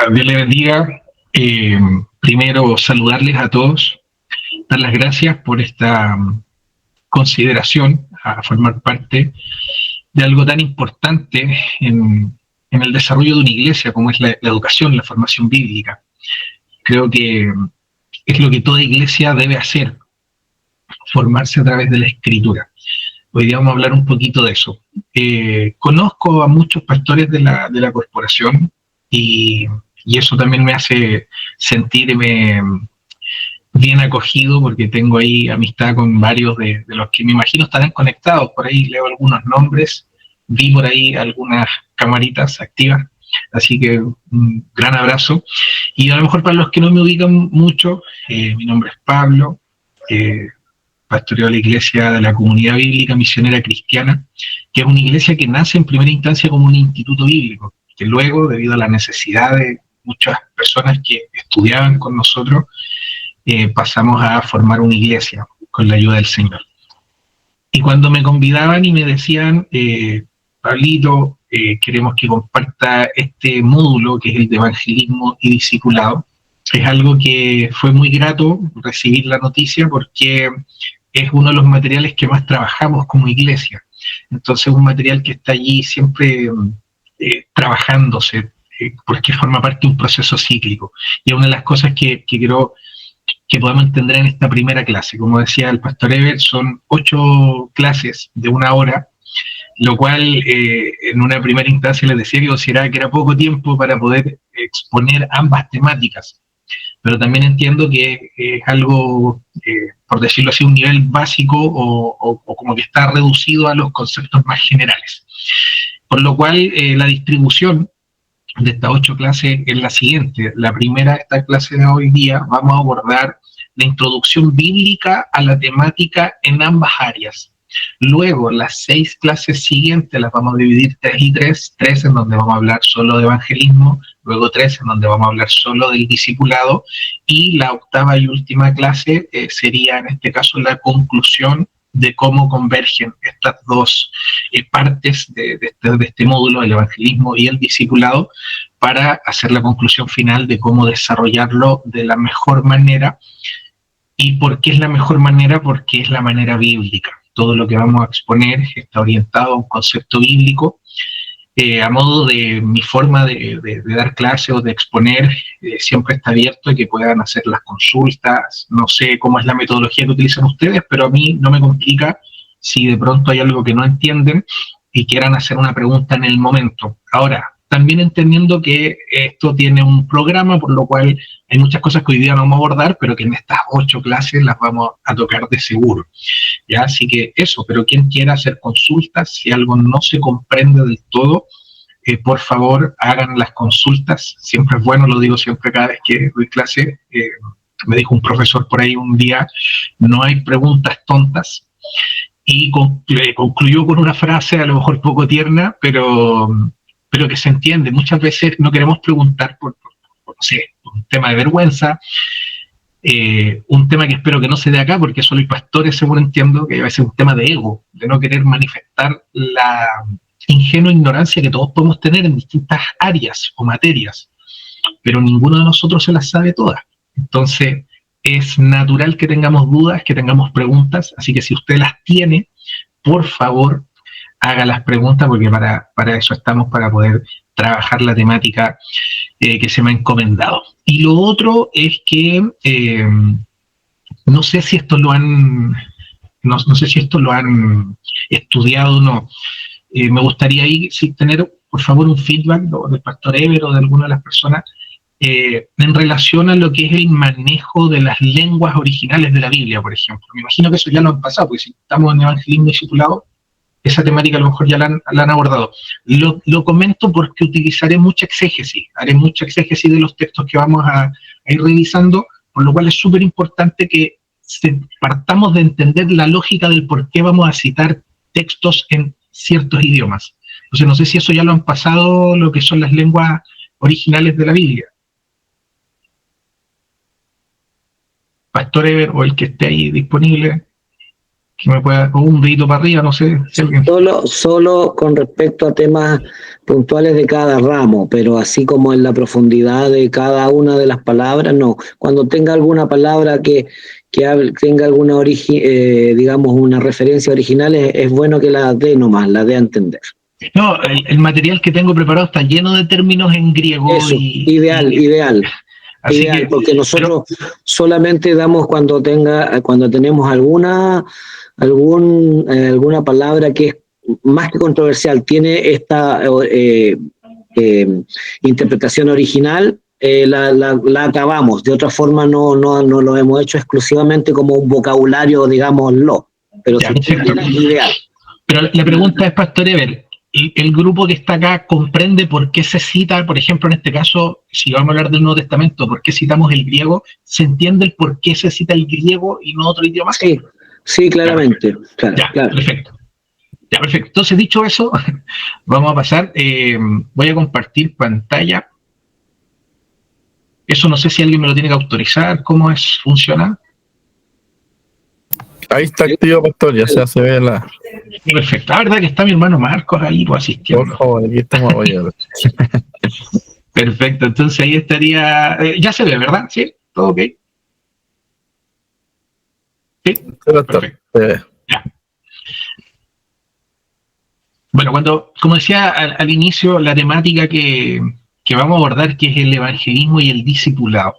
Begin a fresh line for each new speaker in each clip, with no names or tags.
Dios le bendiga. Primero, saludarles a todos, dar las gracias por esta consideración a formar parte de algo tan importante en el desarrollo de una iglesia como es la educación, la formación bíblica. Creo que es lo que toda iglesia debe hacer, formarse a través de la escritura. Hoy día vamos a hablar un poquito de eso. Conozco a muchos pastores de la corporación y eso también me hace sentirme bien acogido porque tengo ahí amistad con varios de los que me imagino estarán conectados. Por ahí leo algunos nombres, vi por ahí algunas camaritas activas, así que un gran abrazo. Y a lo mejor para los que no me ubican mucho, mi nombre es Pablo, pastoreo la iglesia de la Comunidad Bíblica Misionera Cristiana, que es una iglesia que nace en primera instancia como un instituto bíblico, que luego, debido a la necesidad de muchas personas que estudiaban con nosotros, pasamos a formar una iglesia con la ayuda del Señor. Y cuando me convidaban y me decían, Pablito, queremos que comparta este módulo que es el de evangelismo y discipulado, es algo que fue muy grato recibir la noticia porque es uno de los materiales que más trabajamos como iglesia. Entonces, un material que está allí siempre trabajándose, porque forma parte de un proceso cíclico. Y es una de las cosas que quiero que podamos entender en esta primera clase. Como decía el pastor Ever, son 8 clases de 1 hora, lo cual en una primera instancia les decía que consideraba que era poco tiempo para poder exponer ambas temáticas. Pero también entiendo que es algo, por decirlo así, un nivel básico o como que está reducido a los conceptos más generales. Por lo cual, la distribución de estas 8 clases es la siguiente. La primera, esta clase de hoy día, vamos a abordar la introducción bíblica a la temática en ambas áreas. Luego, las 6 clases siguientes las vamos a dividir 3 y 3, 3 en donde vamos a hablar solo de evangelismo, luego 3 en donde vamos a hablar solo del discipulado, y la 8ª y última clase sería en este caso la conclusión de cómo convergen estas dos partes de este módulo, el evangelismo y el discipulado, para hacer la conclusión final de cómo desarrollarlo de la mejor manera. ¿Y por qué es la mejor manera? Porque es la manera bíblica. Todo lo que vamos a exponer está orientado a un concepto bíblico. A modo de mi forma de dar clase o de exponer, siempre está abierto a que puedan hacer las consultas. No sé cómo es la metodología que utilizan ustedes, pero a mí no me complica si de pronto hay algo que no entienden y quieran hacer una pregunta en el momento. Ahora, también entendiendo que esto tiene un programa, por lo cual hay muchas cosas que hoy día no vamos a abordar, pero que en estas 8 clases las vamos a tocar de seguro. ¿Ya? Así que eso, pero quien quiera hacer consultas, si algo no se comprende del todo, por favor hagan las consultas. Siempre es bueno, lo digo siempre cada vez que doy clase. Me dijo un profesor por ahí un día, no hay preguntas tontas. Y concluyó con una frase a lo mejor poco tierna, pero que se entiende. Muchas veces no queremos preguntar por no sé, por un tema de vergüenza, un tema que espero que no se dé acá, porque solo hay pastores, según entiendo, que a veces es un tema de ego, de no querer manifestar la ingenua ignorancia que todos podemos tener en distintas áreas o materias, pero ninguno de nosotros se las sabe todas. Entonces, es natural que tengamos dudas, que tengamos preguntas, así que si usted las tiene, por favor, haga las preguntas, porque para eso estamos, para poder trabajar la temática que se me ha encomendado. Y lo otro es que no sé si esto lo han estudiado o no. Me gustaría ahí tener, por favor, un feedback del pastor Ever o de alguna de las personas en relación a lo que es el manejo de las lenguas originales de la Biblia, por ejemplo. Me imagino que eso ya lo han pasado, porque si estamos en evangelismo discipulado, esa temática a lo mejor ya la han abordado. Lo comento porque utilizaré mucha exégesis, haré mucha exégesis de los textos que vamos a ir revisando, por lo cual es súper importante que partamos de entender la lógica del por qué vamos a citar textos en ciertos idiomas. Entonces no sé si eso ya lo han pasado, lo que son las lenguas originales de la Biblia. Pastor Ever, o el que esté ahí disponible, que me pueda, o un dedito para arriba, no sé si alguien.
Solo con respecto a temas puntuales de cada ramo, pero así como en la profundidad de cada una de las palabras, no. Cuando tenga alguna palabra que tenga alguna digamos, una referencia original, es bueno que la dé nomás, la dé a entender.
No, el material que tengo preparado está lleno de términos en griego.
Eso, ideal.
Así
ideal,
que,
porque nosotros solamente damos cuando tenemos alguna palabra que es más que controversial, tiene esta interpretación original, la acabamos. De otra forma no lo hemos hecho exclusivamente como un vocabulario, digámoslo. Pero
ya,
si quieren, ideal.
Pero la pregunta es, Pastor Ever, ¿el grupo que está acá comprende por qué se cita, por ejemplo, en este caso, si vamos a hablar del Nuevo Testamento, por qué citamos el griego? ¿Se entiende el por qué se cita el griego y no otro idioma?
Sí, claramente.
Claro. Perfecto. Ya, perfecto. Entonces, dicho eso, vamos a pasar. Voy a compartir pantalla. Eso no sé si alguien me lo tiene que autorizar. ¿Cómo funciona?
Ahí está activo, pastor, ya se ve la...
Perfecto. La verdad que está mi hermano Marcos ahí asistiendo.
Por favor, aquí estamos apoyados.
Perfecto, entonces ahí estaría... ya se ve, ¿verdad? ¿Sí? ¿Todo ok? Sí, perfecto. Ya. Bueno, como decía al inicio, la temática que vamos a abordar, que es el evangelismo y el discipulado,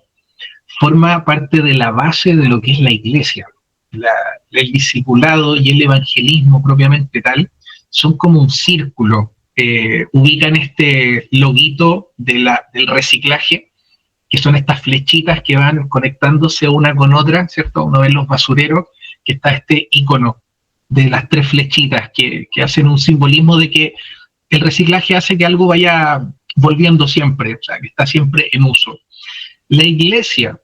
forma parte de la base de lo que es la iglesia. El discipulado y el evangelismo propiamente tal son como un círculo. Ubican este loguito del reciclaje, que son estas flechitas que van conectándose una con otra, ¿cierto? Uno ve en los basureros que está este icono de las tres flechitas que hacen un simbolismo de que el reciclaje hace que algo vaya volviendo siempre, o sea, que está siempre en uso. La iglesia,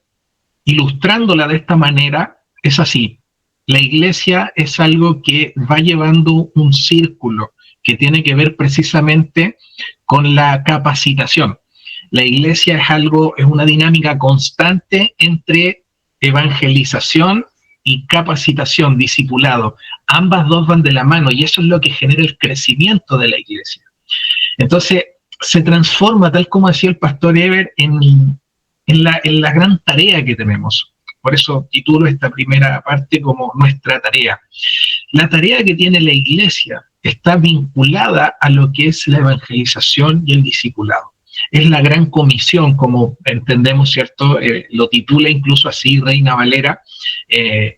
ilustrándola de esta manera, es así. La iglesia es algo que va llevando un círculo que tiene que ver precisamente con la capacitación. La iglesia es una dinámica constante entre evangelización y capacitación, discipulado. Ambas dos van de la mano y eso es lo que genera el crecimiento de la iglesia. Entonces, se transforma, tal como decía el pastor Ever, en la gran tarea que tenemos. Por eso titulo esta primera parte como nuestra tarea. La tarea que tiene la iglesia está vinculada a lo que es la evangelización y el discipulado. Es la gran comisión, como entendemos, ¿cierto? Lo titula incluso así Reina Valera, en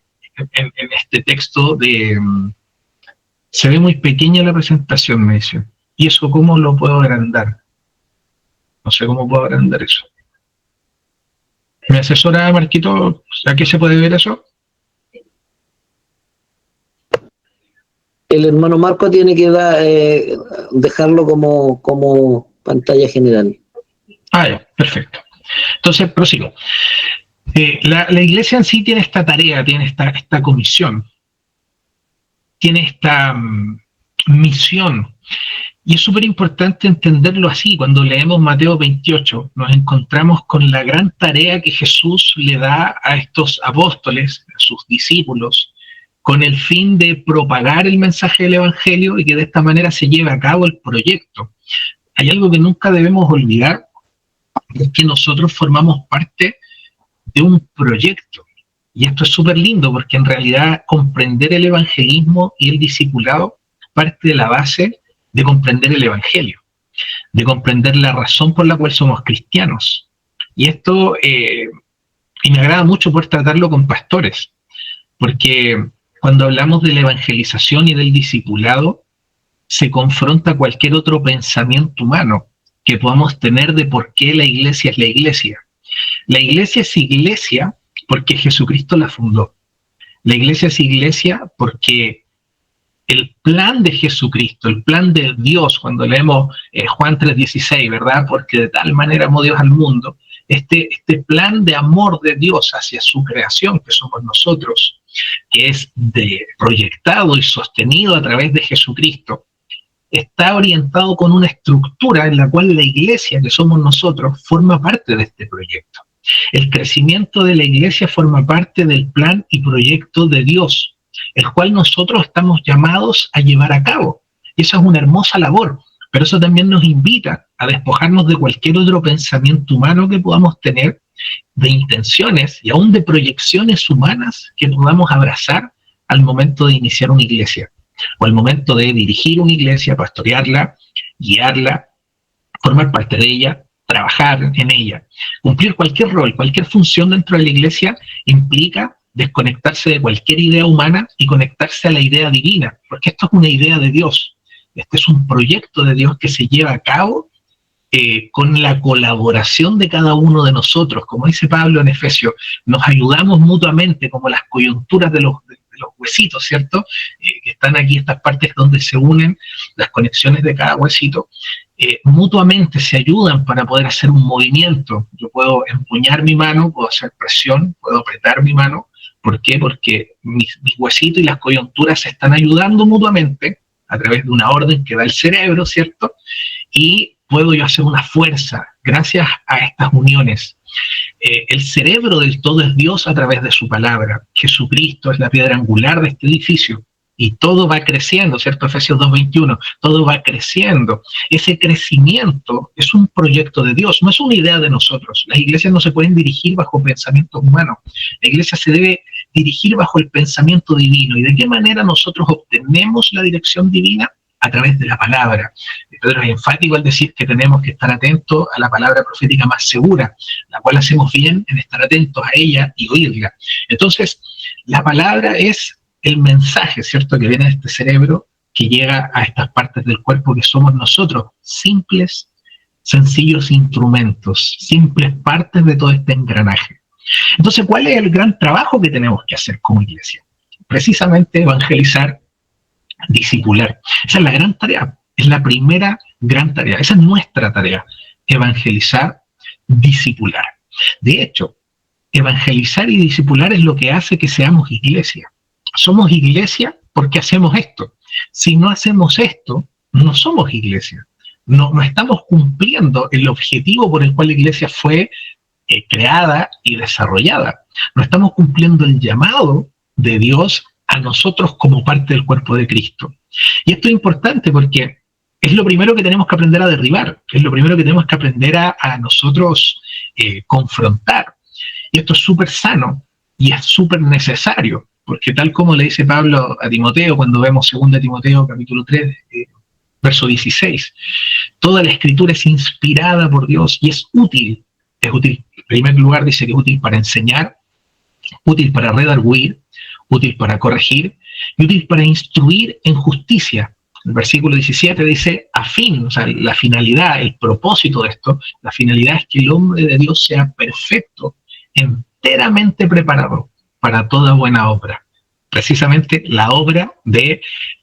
este texto se ve muy pequeña la presentación, me dicen. ¿Y eso cómo lo puedo agrandar? No sé cómo puedo agrandar eso. ¿Me asesora, Marquito? ¿A qué se puede ver eso?
El hermano Marco tiene que dejarlo como pantalla general.
Ya, perfecto. Entonces, prosigo. La iglesia en sí tiene esta tarea, tiene esta comisión, tiene esta misión. Y es súper importante entenderlo así. Cuando leemos Mateo 28, nos encontramos con la gran tarea que Jesús le da a estos apóstoles, a sus discípulos, con el fin de propagar el mensaje del Evangelio y que de esta manera se lleve a cabo el proyecto. Hay algo que nunca debemos olvidar, es que nosotros formamos parte de un proyecto. Y esto es súper lindo porque en realidad comprender el evangelismo y el discipulado parte de la base de comprender el evangelio, de comprender la razón por la cual somos cristianos. Y esto, y me agrada mucho poder tratarlo con pastores, porque cuando hablamos de la evangelización y del discipulado, se confronta cualquier otro pensamiento humano que podamos tener de por qué la iglesia es la iglesia. La iglesia es iglesia porque Jesucristo la fundó. La iglesia es iglesia porque el plan de Jesucristo, el plan de Dios, cuando leemos Juan 3:16, ¿verdad? Porque de tal manera amó Dios al mundo, este plan de amor de Dios hacia su creación, que somos nosotros, que es proyectado y sostenido a través de Jesucristo, está orientado con una estructura en la cual la iglesia, que somos nosotros, forma parte de este proyecto. El crecimiento de la iglesia forma parte del plan y proyecto de Dios. el cual nosotros estamos llamados a llevar a cabo. Y esa es una hermosa labor, pero eso también nos invita a despojarnos de cualquier otro pensamiento humano que podamos tener, de intenciones y aún de proyecciones humanas que podamos abrazar al momento de iniciar una iglesia, o al momento de dirigir una iglesia, pastorearla, guiarla, formar parte de ella, trabajar en ella. Cumplir cualquier rol, cualquier función dentro de la iglesia implica desconectarse de cualquier idea humana y conectarse a la idea divina, porque esto es una idea de Dios. Este es un proyecto de Dios que se lleva a cabo con la colaboración de cada uno de nosotros. Como dice Pablo en Efesios, nos ayudamos mutuamente como las coyunturas de los huesitos, ¿cierto? Que están aquí, estas partes donde se unen las conexiones de cada huesito, mutuamente se ayudan para poder hacer un movimiento. Yo puedo empuñar mi mano, puedo hacer presión, puedo apretar mi mano. ¿Por qué? Porque mis huesitos y las coyunturas se están ayudando mutuamente a través de una orden que da el cerebro, ¿cierto? Y puedo yo hacer una fuerza gracias a estas uniones. El cerebro del todo es Dios a través de su palabra. Jesucristo es la piedra angular de este edificio. Y todo va creciendo, ¿cierto? Efesios 2:21, todo va creciendo. Ese crecimiento es un proyecto de Dios, no es una idea de nosotros. Las iglesias no se pueden dirigir bajo pensamientos humanos. La iglesia se debe dirigir bajo el pensamiento divino. ¿Y de qué manera nosotros obtenemos la dirección divina? A través de la palabra. Pedro es enfático al decir que tenemos que estar atentos a la palabra profética más segura, la cual hacemos bien en estar atentos a ella y oírla. Entonces, la palabra es el mensaje, ¿cierto?, que viene de este cerebro, que llega a estas partes del cuerpo que somos nosotros, simples, sencillos instrumentos, simples partes de todo este engranaje. Entonces, ¿cuál es el gran trabajo que tenemos que hacer como iglesia? Precisamente evangelizar, discipular. Esa es la gran tarea, es la primera gran tarea, esa es nuestra tarea, evangelizar, discipular. De hecho, evangelizar y discipular es lo que hace que seamos iglesia. Somos iglesia porque hacemos esto. Si no hacemos esto, no somos iglesia. No estamos cumpliendo el objetivo por el cual la iglesia fue creada y desarrollada. No estamos cumpliendo el llamado de Dios a nosotros como parte del cuerpo de Cristo. Y esto es importante porque es lo primero que tenemos que aprender a derribar, es lo primero que tenemos que aprender a nosotros confrontar. Y esto es súper sano y es súper necesario, porque tal como le dice Pablo a Timoteo, cuando vemos 2 Timoteo capítulo 3, verso 16, toda la escritura es inspirada por Dios y es útil. Es útil, en primer lugar dice que es útil para enseñar, útil para redarguir, útil para corregir y útil para instruir en justicia. El versículo 17 dice, a fin, o sea, la finalidad, el propósito de esto, la finalidad es que el hombre de Dios sea perfecto, enteramente preparado para toda buena obra. Precisamente la obra de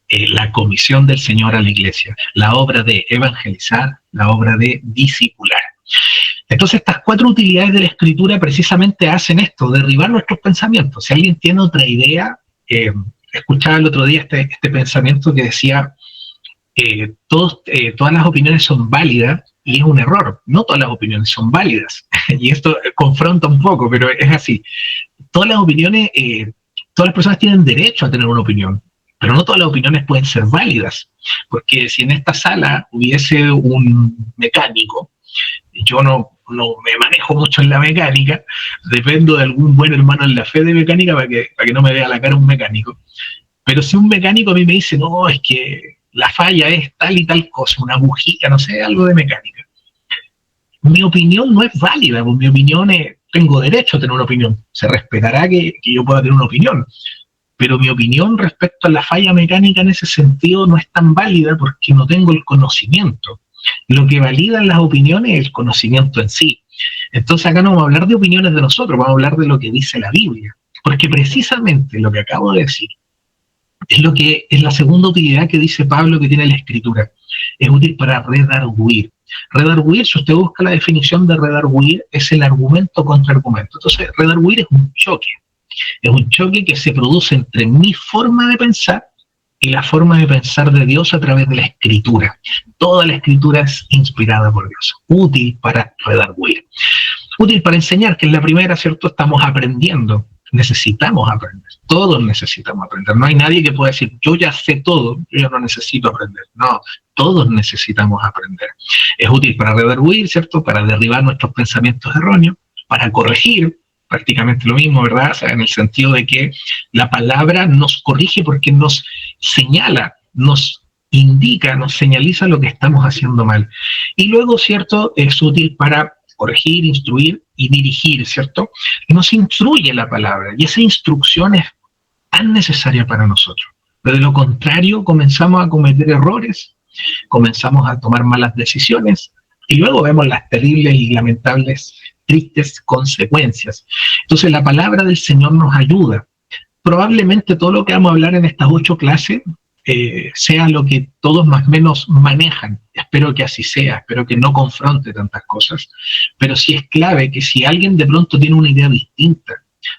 la comisión del Señor a la iglesia, la obra de evangelizar, la obra de discipular. Entonces estas 4 utilidades de la Escritura precisamente hacen esto, derribar nuestros pensamientos. Si alguien tiene otra idea, escuchaba el otro día este pensamiento que decía, todas las opiniones son válidas, y es un error. No todas las opiniones son válidas. Y esto confronta un poco, pero es así. Todas las opiniones, todas las personas tienen derecho a tener una opinión, pero no todas las opiniones pueden ser válidas. Porque si en esta sala hubiese un mecánico, yo no me manejo mucho en la mecánica, dependo de algún buen hermano en la fe de mecánica para que no me vea la cara un mecánico. Pero si un mecánico a mí me dice, no, es que la falla es tal y tal cosa, una bujía, no sé, algo de mecánica, mi opinión no es válida, pues mi opinión es, tengo derecho a tener una opinión, se respetará que yo pueda tener una opinión, pero mi opinión respecto a la falla mecánica en ese sentido no es tan válida porque no tengo el conocimiento. Lo que valida las opiniones es el conocimiento en sí. Entonces acá no vamos a hablar de opiniones de nosotros, vamos a hablar de lo que dice la Biblia, porque precisamente lo que acabo de decir es lo que es la segunda utilidad que dice Pablo que tiene la Escritura. Es útil para redarguir. Redarguir, si usted busca la definición de redarguir, es el argumento contra argumento. Entonces, redarguir es un choque. Es un choque que se produce entre mi forma de pensar y la forma de pensar de Dios a través de la Escritura. Toda la Escritura es inspirada por Dios. Útil para redarguir. Útil para enseñar, que es la primera, ¿cierto? Estamos aprendiendo. necesitamos aprender, todos necesitamos aprender. No hay nadie que pueda decir, yo ya sé todo, yo ya no necesito aprender. No, todos necesitamos aprender. Es útil para redarguir, ¿cierto? Para derribar nuestros pensamientos erróneos, para corregir, prácticamente lo mismo, ¿verdad? O sea, en el sentido de que la palabra nos corrige porque nos señala, nos indica, nos señaliza lo que estamos haciendo mal. Y luego, ¿cierto? Es útil para corregir, instruir y dirigir, ¿cierto? Nos instruye la palabra y esa instrucción es tan necesaria para nosotros. Pero de lo contrario, comenzamos a cometer errores, comenzamos a tomar malas decisiones y luego vemos las terribles y lamentables, tristes consecuencias. Entonces la palabra del Señor nos ayuda. Probablemente todo lo que vamos a hablar en estas 8 clases sea lo que todos más o menos manejan. Espero que así sea, espero que no confronte tantas cosas, pero sí es clave que si alguien de pronto tiene una idea distinta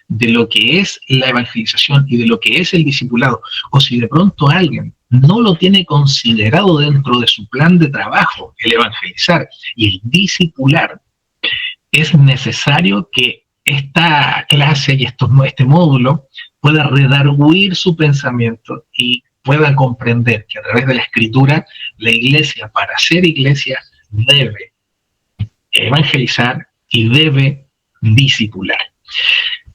de lo que es la evangelización y de lo que es el discipulado, o si de pronto alguien no lo tiene considerado dentro de su plan de trabajo, el evangelizar y el discipular, es necesario que esta clase y este módulo pueda redarguir su pensamiento y pueda comprender que a través de la Escritura, la iglesia, para ser iglesia, debe evangelizar y debe discipular.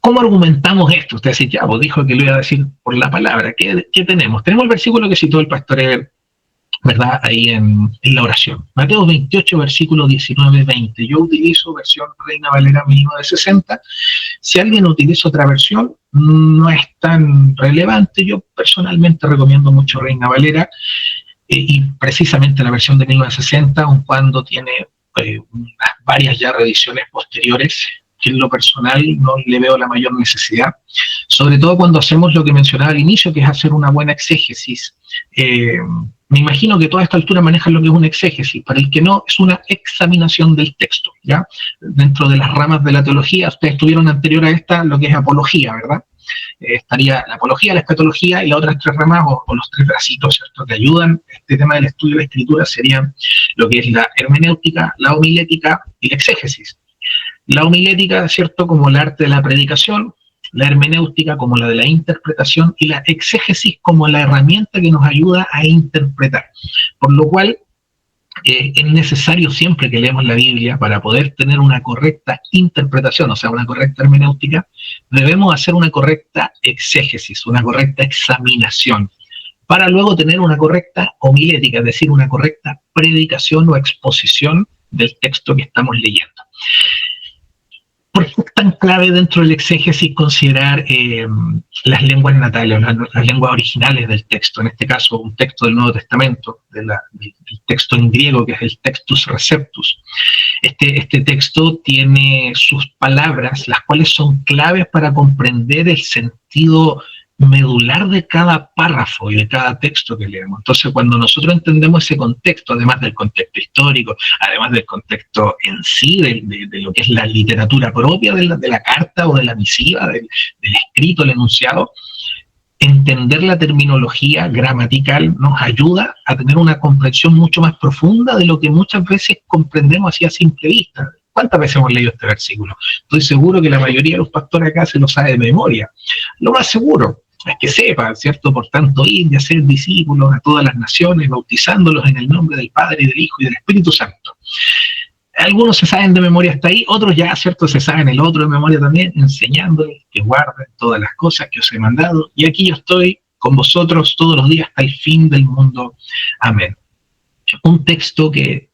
¿Cómo argumentamos esto? Usted dice, ya, vos dijo que lo iba a decir por la palabra. ¿Qué tenemos? Tenemos el versículo que citó el pastor Eber, ¿verdad? Ahí en la oración. Mateo 28, versículo 19-20. Yo utilizo versión Reina Valera 1960. Si alguien utiliza otra versión, no es tan relevante. Yo personalmente recomiendo mucho Reina Valera y precisamente la versión de 1960, aun cuando tiene varias ya revisiones posteriores, que en lo personal no le veo la mayor necesidad, sobre todo cuando hacemos lo que mencionaba al inicio, que es hacer una buena exégesis. Me imagino que toda esta altura manejan lo que es una exégesis. Para el que no, es una examinación del texto, ¿ya? Dentro de las ramas de la teología, ustedes tuvieron anterior a esta lo que es apología, ¿verdad? Estaría la apología, la escatología y las otras 3 ramas o los 3 bracitos, ¿cierto?, que ayudan. Este tema del estudio de la escritura serían lo que es la hermenéutica, la homilética y la exégesis. La homilética, ¿cierto?, como el arte de la predicación, la hermenéutica como la de la interpretación y la exégesis como la herramienta que nos ayuda a interpretar. Por lo cual es necesario siempre que leemos la Biblia, para poder tener una correcta interpretación, o sea, una correcta hermenéutica, debemos hacer una correcta exégesis, una correcta examinación, para luego tener una correcta homilética, es decir, una correcta predicación o exposición del texto que estamos leyendo. ¿Por qué es tan clave dentro del exégesis considerar las lenguas natales, las lenguas originales del texto? En este caso, un texto del Nuevo Testamento, del texto en griego, que es el Textus Receptus. Este texto tiene sus palabras, las cuales son claves para comprender el sentido medular de cada párrafo y de cada texto que leemos. Entonces, cuando nosotros entendemos ese contexto, además del contexto histórico, además del contexto en sí, de lo que es la literatura propia de la carta o de la misiva, del escrito, el enunciado, entender la terminología gramatical nos ayuda a tener una comprensión mucho más profunda de lo que muchas veces comprendemos así a simple vista. ¿Cuántas veces hemos leído este versículo? Estoy seguro que la mayoría de los pastores acá se lo sabe de memoria. Lo más seguro es que sepan, ¿cierto? Por tanto, ir y hacer discípulos a todas las naciones, bautizándolos en el nombre del Padre, y del Hijo y del Espíritu Santo. Algunos se saben de memoria hasta ahí, otros ya, ¿cierto? Se saben el otro de memoria también, enseñándoles que guarden todas las cosas que os he mandado. Y aquí yo estoy con vosotros todos los días hasta el fin del mundo. Amén. Un texto que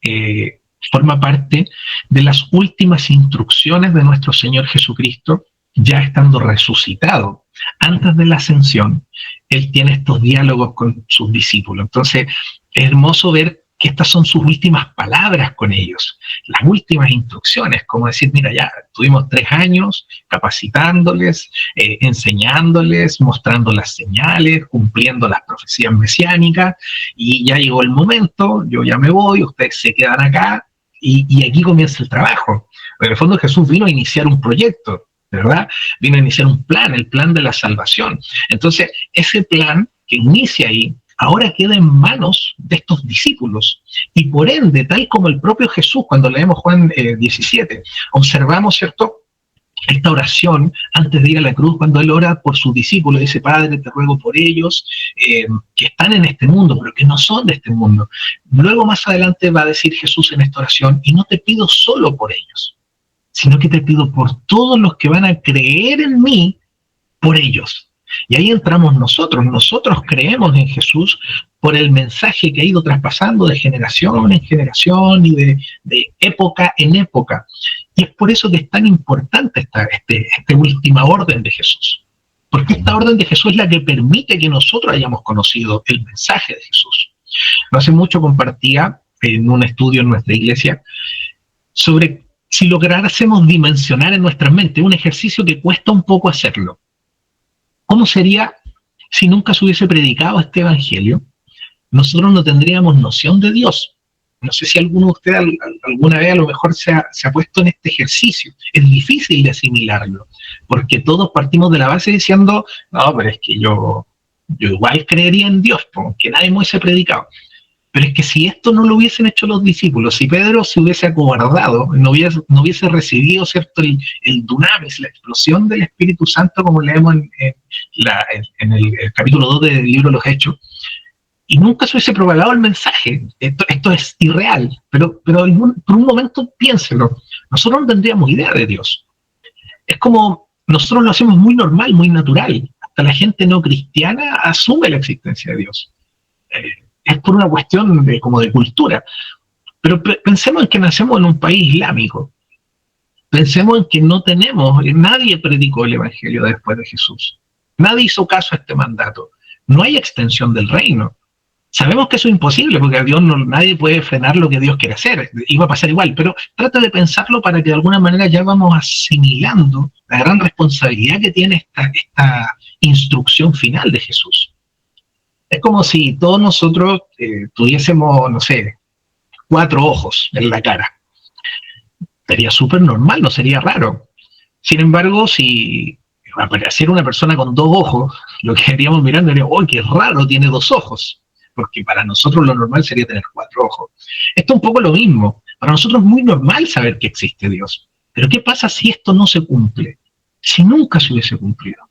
forma parte de las últimas instrucciones de nuestro Señor Jesucristo, ya estando resucitado. Antes de la ascensión, Él tiene estos diálogos con sus discípulos. Entonces, es hermoso ver que estas son sus últimas palabras con ellos, las últimas instrucciones, como decir, mira, ya tuvimos 3 años capacitándoles, enseñándoles, mostrando las señales, cumpliendo las profecías mesiánicas, y ya llegó el momento, yo ya me voy, ustedes se quedan acá, y aquí comienza el trabajo. En el fondo Jesús vino a iniciar un proyecto, ¿verdad? Vino a iniciar un plan, el plan de la salvación. Entonces, ese plan que inicia ahí, ahora queda en manos de estos discípulos. Y por ende, tal como el propio Jesús, cuando leemos Juan 17, observamos, ¿cierto?, esta oración antes de ir a la cruz, cuando él ora por sus discípulos, dice: Padre, te ruego por ellos que están en este mundo, pero que no son de este mundo. Luego más adelante va a decir Jesús en esta oración: y no te pido solo por ellos, sino que te pido por todos los que van a creer en mí, por ellos. Y ahí entramos nosotros creemos en Jesús por el mensaje que ha ido traspasando de generación en generación y de época en época. Y es por eso que es tan importante esta última orden de Jesús. Porque esta orden de Jesús es la que permite que nosotros hayamos conocido el mensaje de Jesús. No hace mucho compartía en un estudio en nuestra iglesia sobre si lográramos dimensionar en nuestra mente un ejercicio que cuesta un poco hacerlo. ¿Cómo sería si nunca se hubiese predicado este evangelio? Nosotros no tendríamos noción de Dios. No sé si alguno de ustedes alguna vez a lo mejor se ha puesto en este ejercicio. Es difícil de asimilarlo, porque todos partimos de la base diciendo: no, pero es que yo igual creería en Dios, porque nadie me hubiese predicado. Pero es que si esto no lo hubiesen hecho los discípulos, si Pedro se hubiese acobardado, no hubiese recibido, ¿cierto?, el dunamis, la explosión del Espíritu Santo, como leemos en el capítulo 2 del libro de los Hechos, y nunca se hubiese propagado el mensaje. Esto es irreal, pero por un momento piénselo, nosotros no tendríamos idea de Dios. Es como nosotros lo hacemos muy normal, muy natural. Hasta la gente no cristiana asume la existencia de Dios. Es por una cuestión como de cultura. Pero pensemos en que nacemos en un país islámico. Pensemos en que nadie predicó el evangelio después de Jesús. Nadie hizo caso a este mandato. No hay extensión del reino. Sabemos que eso es imposible, porque a Dios nadie puede frenar lo que Dios quiere hacer. Iba a pasar igual, pero trata de pensarlo para que de alguna manera ya vamos asimilando la gran responsabilidad que tiene esta instrucción final de Jesús. Es como si todos nosotros tuviésemos, no sé, 4 ojos en la cara. Sería súper normal, no sería raro. Sin embargo, si apareciera una persona con 2 ojos, lo que estaríamos mirando sería: ¡oh, qué raro, tiene 2 ojos! Porque para nosotros lo normal sería tener 4 ojos. Esto es un poco lo mismo. Para nosotros es muy normal saber que existe Dios. Pero ¿qué pasa si esto no se cumple? Si nunca se hubiese cumplido.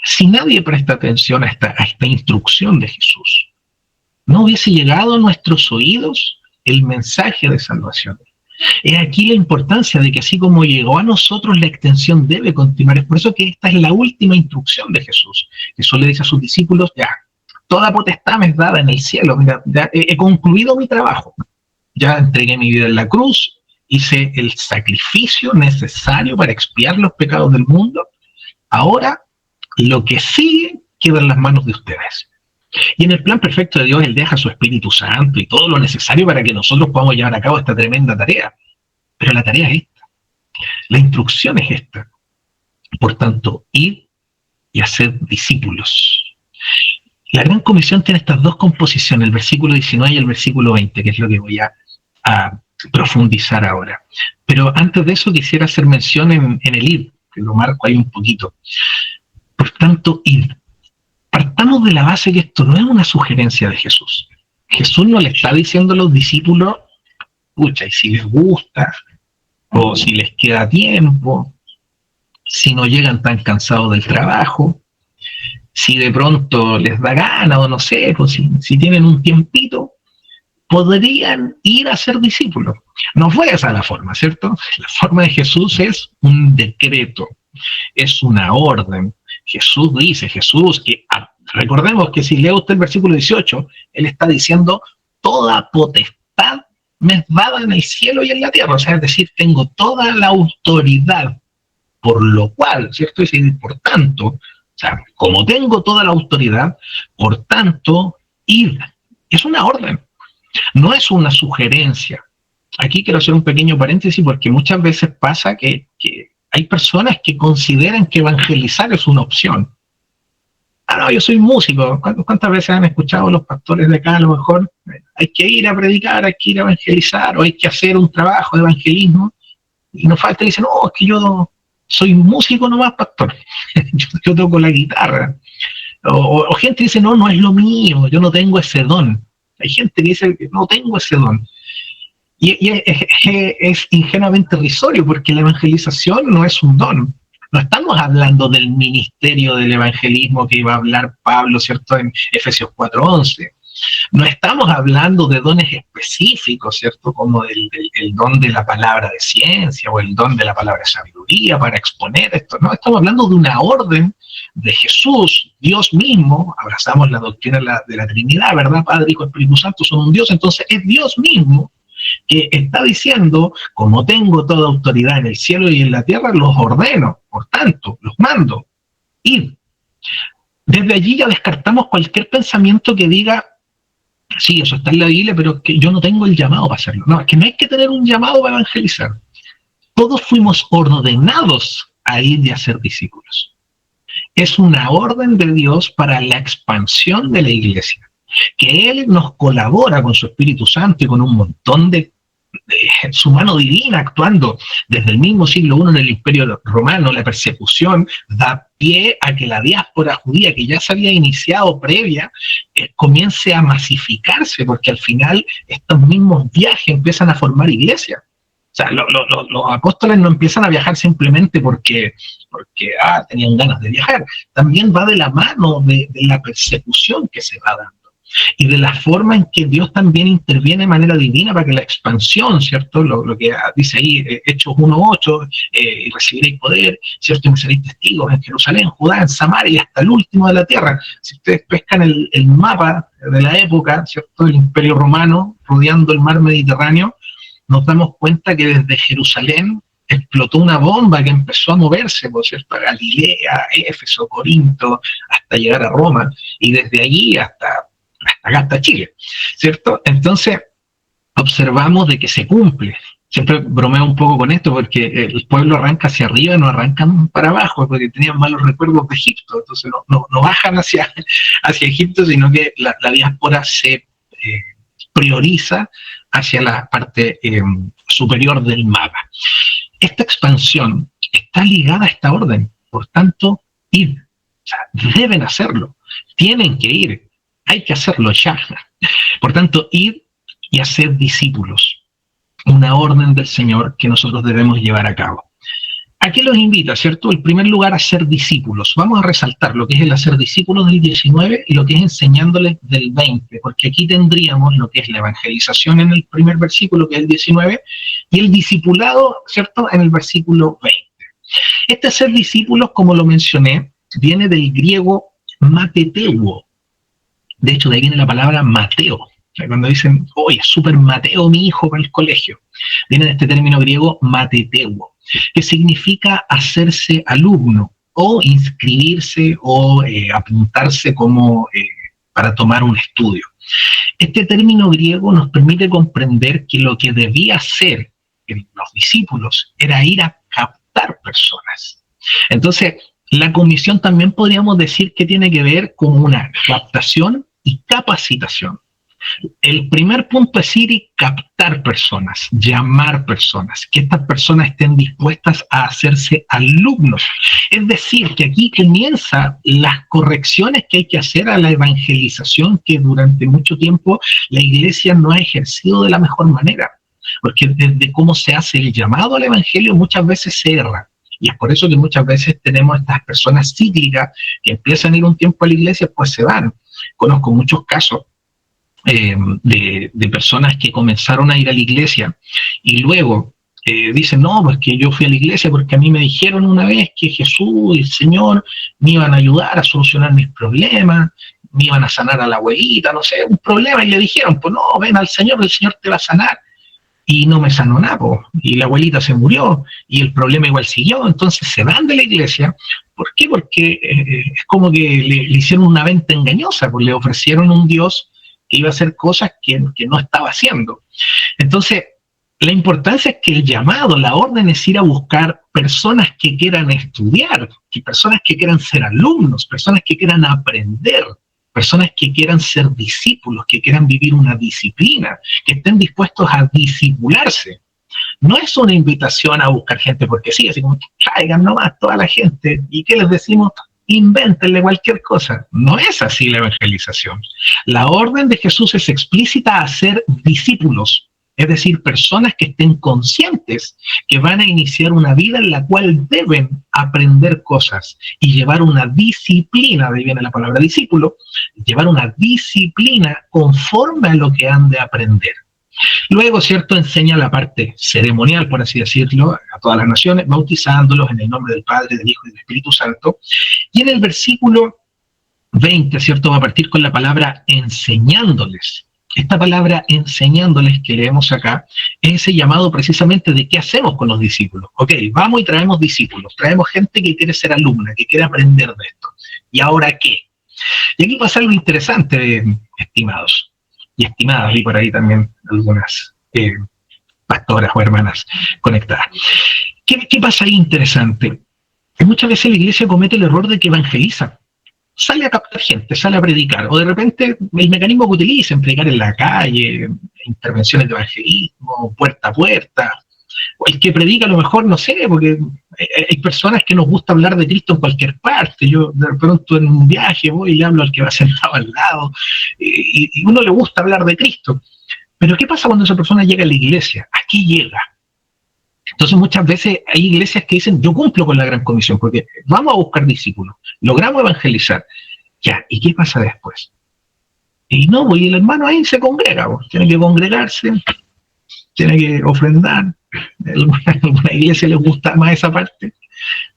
Si nadie presta atención a esta instrucción de Jesús, no hubiese llegado a nuestros oídos el mensaje de salvación. Es aquí la importancia de que así como llegó a nosotros, la extensión debe continuar. Es por eso que esta es la última instrucción de Jesús. Jesús le dice a sus discípulos: ya, toda potestad me es dada en el cielo. Mira, ya he concluido mi trabajo. Ya entregué mi vida en la cruz, hice el sacrificio necesario para expiar los pecados del mundo. Ahora, lo que sigue queda en las manos de ustedes. Y en el plan perfecto de Dios, Él deja su Espíritu Santo y todo lo necesario para que nosotros podamos llevar a cabo esta tremenda tarea. Pero la tarea es esta. La instrucción es esta. Por tanto, ir y hacer discípulos. La Gran Comisión tiene estas 2 composiciones, el versículo 19 y el versículo 20, que es lo que voy a profundizar ahora. Pero antes de eso quisiera hacer mención en el ir, que lo marco ahí un poquito. Por tanto, ir. Partamos de la base que esto no es una sugerencia de Jesús. Jesús no le está diciendo a los discípulos: pucha, y si les gusta, o si les queda tiempo, si no llegan tan cansados del trabajo, si de pronto les da gana, o no sé, pues si tienen un tiempito, podrían ir a ser discípulos. No fue esa la forma, ¿cierto? La forma de Jesús es un decreto, es una orden. Jesús dice, recordemos que si lee usted el versículo 18, Él está diciendo: toda potestad me es dada en el cielo y en la tierra. O sea, es decir, tengo toda la autoridad, por lo cual, ¿cierto? Es decir, por tanto, o sea, como tengo toda la autoridad, por tanto, id. Es una orden, no es una sugerencia. Aquí quiero hacer un pequeño paréntesis, porque muchas veces pasa que hay personas que consideran que evangelizar es una opción. No, yo soy músico. ¿Cuántas veces han escuchado los pastores de acá? A lo mejor hay que ir a predicar, hay que ir a evangelizar, o hay que hacer un trabajo de evangelismo, y nos falta y dicen: no, es que yo soy músico nomás, pastor. yo toco la guitarra. O gente dice: no es lo mío, yo no tengo ese don. Hay gente que dice: no tengo ese don. Y es ingenuamente irrisorio, porque la evangelización no es un don. No estamos hablando del ministerio del evangelismo que iba a hablar Pablo, ¿cierto?, en Efesios 4:11. No estamos hablando de dones específicos, ¿cierto?, como el don de la palabra de ciencia o el don de la palabra de sabiduría para exponer esto. No, estamos hablando de una orden de Jesús, Dios mismo. Abrazamos la doctrina de la Trinidad, ¿verdad? Padre, Hijo, Espíritu Santo son un Dios, entonces es Dios mismo que está diciendo, como tengo toda autoridad en el cielo y en la tierra, los ordeno, por tanto, los mando, id. Desde allí ya descartamos cualquier pensamiento que diga, sí, eso está en la Biblia, pero que yo no tengo el llamado para hacerlo. No, es que no hay que tener un llamado para evangelizar. Todos fuimos ordenados a ir y a ser discípulos. Es una orden de Dios para la expansión de la iglesia, que Él nos colabora con su Espíritu Santo y con un montón de su mano divina actuando desde el mismo siglo I en el Imperio Romano. La persecución da pie a que la diáspora judía, que ya se había iniciado previa, comience a masificarse, porque al final estos mismos viajes empiezan a formar iglesias. O sea, los apóstoles no empiezan a viajar simplemente porque tenían ganas de viajar. También va de la mano de la persecución que se va dando y de la forma en que Dios también interviene de manera divina para que la expansión, ¿cierto? Lo que dice ahí, Hechos 1:8, y recibiréis poder, ¿cierto? Y me seréis testigos en Jerusalén, Judá, en Samaria y hasta el último de la tierra. Si ustedes pescan el mapa de la época, ¿cierto? El Imperio Romano rodeando el mar Mediterráneo, nos damos cuenta que desde Jerusalén explotó una bomba que empezó a moverse, por cierto, a Galilea, Éfeso, Corinto, hasta llegar a Roma, y desde allí hasta acá, hasta Chile, ¿cierto? Entonces, observamos de que se cumple. Siempre bromeo un poco con esto, porque el pueblo arranca hacia arriba, no arrancan para abajo, porque tenían malos recuerdos de Egipto, entonces no bajan hacia Egipto, sino que la diáspora se prioriza hacia la parte superior del mapa. Esta expansión está ligada a esta orden, por tanto, id. O sea, deben hacerlo, tienen que ir, hay que hacerlo ya. Por tanto, id y hacer discípulos, una orden del Señor que nosotros debemos llevar a cabo. ¿A qué los invita, cierto? En primer lugar, a ser discípulos. Vamos a resaltar lo que es el hacer discípulos del 19 y lo que es enseñándoles del 20, porque aquí tendríamos lo que es la evangelización en el primer versículo, que es el 19, y el discipulado, ¿cierto?, en el versículo 20. Este ser discípulos, como lo mencioné, viene del griego mateteuo. De hecho, de ahí viene la palabra Mateo. O sea, cuando dicen, oye, súper Mateo mi hijo para el colegio, viene de este término griego mateteuo, que significa hacerse alumno o inscribirse o apuntarse como para tomar un estudio. Este término griego nos permite comprender que lo que debía hacer los discípulos era ir a captar personas. Entonces, la comisión también podríamos decir que tiene que ver con una captación y capacitación. El primer punto es ir y captar personas, llamar personas, que estas personas estén dispuestas a hacerse alumnos. Es decir, que aquí comienzan las correcciones que hay que hacer a la evangelización que durante mucho tiempo la iglesia no ha ejercido de la mejor manera. Porque desde cómo se hace el llamado al evangelio muchas veces se erra. Y es por eso que muchas veces tenemos estas personas cíclicas que empiezan a ir un tiempo a la iglesia, pues se van. Conozco muchos casos de personas que comenzaron a ir a la iglesia y luego dicen, no, pues que yo fui a la iglesia porque a mí me dijeron una vez que Jesús y el Señor me iban a ayudar a solucionar mis problemas, me iban a sanar a la abuelita, no sé, un problema, y le dijeron, pues no, ven al Señor, el Señor te va a sanar. Y no me sanó nada, y la abuelita se murió, y el problema igual siguió. Entonces se van de la iglesia. ¿Por qué? Porque es como que le hicieron una venta engañosa, pues le ofrecieron un Dios que iba a hacer cosas que no estaba haciendo. Entonces, la importancia es que el llamado, la orden es ir a buscar personas que quieran estudiar, que personas que quieran ser alumnos, personas que quieran aprender, personas que quieran ser discípulos, que quieran vivir una disciplina, que estén dispuestos a discipularse. No es una invitación a buscar gente porque sí, así como traigan nomás toda la gente. ¿Y qué les decimos? Invéntenle cualquier cosa. No es así la evangelización. La orden de Jesús es explícita a ser discípulos. Es decir, personas que estén conscientes que van a iniciar una vida en la cual deben aprender cosas y llevar una disciplina, de ahí viene la palabra discípulo, llevar una disciplina conforme a lo que han de aprender. Luego, ¿cierto?, enseña la parte ceremonial, por así decirlo, a todas las naciones, bautizándolos en el nombre del Padre, del Hijo y del Espíritu Santo. Y en el versículo 20, ¿cierto?, va a partir con la palabra enseñándoles. Esta palabra enseñándoles que leemos acá es ese llamado precisamente de qué hacemos con los discípulos. Ok, vamos y traemos discípulos, traemos gente que quiere ser alumna, que quiere aprender de esto. ¿Y ahora qué? Y aquí pasa algo interesante, estimados y estimadas, y por ahí también algunas pastoras o hermanas conectadas. ¿Qué pasa ahí interesante? Que muchas veces la iglesia comete el error de que evangeliza. Sale a captar gente, sale a predicar, o de repente el mecanismo que utilicen, predicar en la calle, intervenciones de evangelismo, puerta a puerta, o el que predica a lo mejor, no sé, porque hay personas que nos gusta hablar de Cristo en cualquier parte. Yo de pronto en un viaje voy y le hablo al que va sentado al lado, y uno le gusta hablar de Cristo. Pero ¿qué pasa cuando esa persona llega a la iglesia? ¿A qué llega? Entonces muchas veces hay iglesias que dicen, yo cumplo con la gran comisión, porque vamos a buscar discípulos, logramos evangelizar. Ya, ¿y qué pasa después? Y no, pues el hermano ahí se congrega, pues, tiene que congregarse, tiene que ofrendar. A alguna iglesia les gusta más esa parte.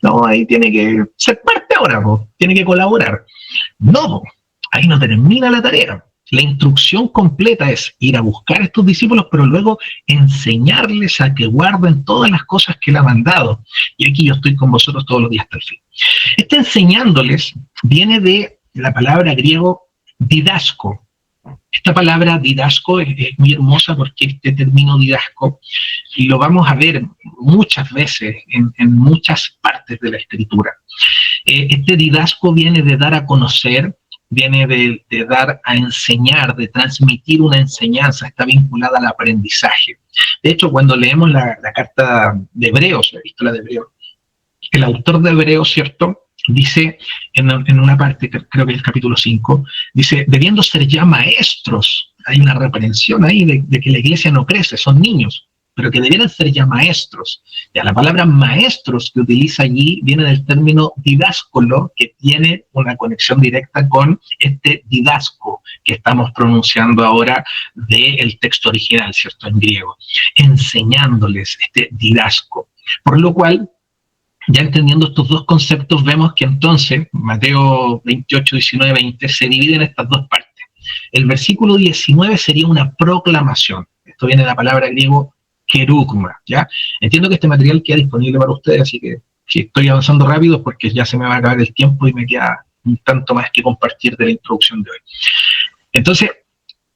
No, ahí tiene que ser parte ahora, pues, tiene que colaborar. No, pues, ahí no termina la tarea. La instrucción completa es ir a buscar a estos discípulos, pero luego enseñarles a que guarden todas las cosas que Él ha mandado. Y aquí yo estoy con vosotros todos los días hasta el fin. Este enseñándoles viene de la palabra griego didasco. Esta palabra didasco es muy hermosa porque este término didasco, y lo vamos a ver muchas veces en muchas partes de la Escritura. Este didasco viene de dar a conocer, viene de dar a enseñar, de transmitir una enseñanza, está vinculada al aprendizaje. De hecho, cuando leemos la carta de Hebreos, la epístola de Hebreos, el autor de Hebreos, ¿cierto?, dice en una parte, creo que es el capítulo 5, dice, debiendo ser ya maestros, hay una reprensión ahí de que la iglesia no crece, son niños, pero que debieran ser ya maestros. Ya, la palabra maestros que utiliza allí viene del término didáscolo, que tiene una conexión directa con este didasco que estamos pronunciando ahora del texto original, ¿cierto?, en griego, enseñándoles este didasco. Por lo cual, ya entendiendo estos dos conceptos, vemos que entonces Mateo 28, 19, 20 se divide en estas dos partes. El versículo 19 sería una proclamación. Esto viene de la palabra griego kerugma, ¿ya? Entiendo que este material queda disponible para ustedes, así que si estoy avanzando rápido porque ya se me va a acabar el tiempo y me queda un tanto más que compartir de la introducción de hoy. Entonces,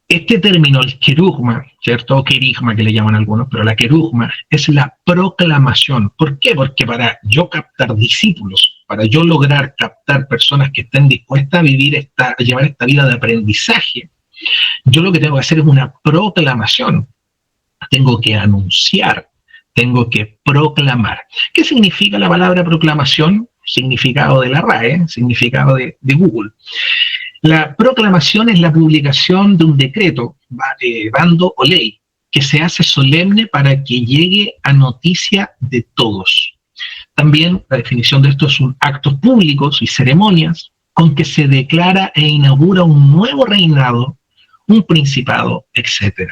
este término, el kerugma, ¿cierto? O kerigma que le llaman algunos, pero la kerugma es la proclamación. ¿Por qué? Porque para yo captar discípulos, para yo lograr captar personas que estén dispuestas a vivir a llevar esta vida de aprendizaje, yo lo que tengo que hacer es una proclamación. Tengo que anunciar, tengo que proclamar. ¿Qué significa la palabra proclamación? Significado de la RAE, significado de Google. La proclamación es la publicación de un decreto, bando o ley, que se hace solemne para que llegue a noticia de todos. También la definición de esto son actos públicos y ceremonias con que se declara e inaugura un nuevo reinado, un principado, etc.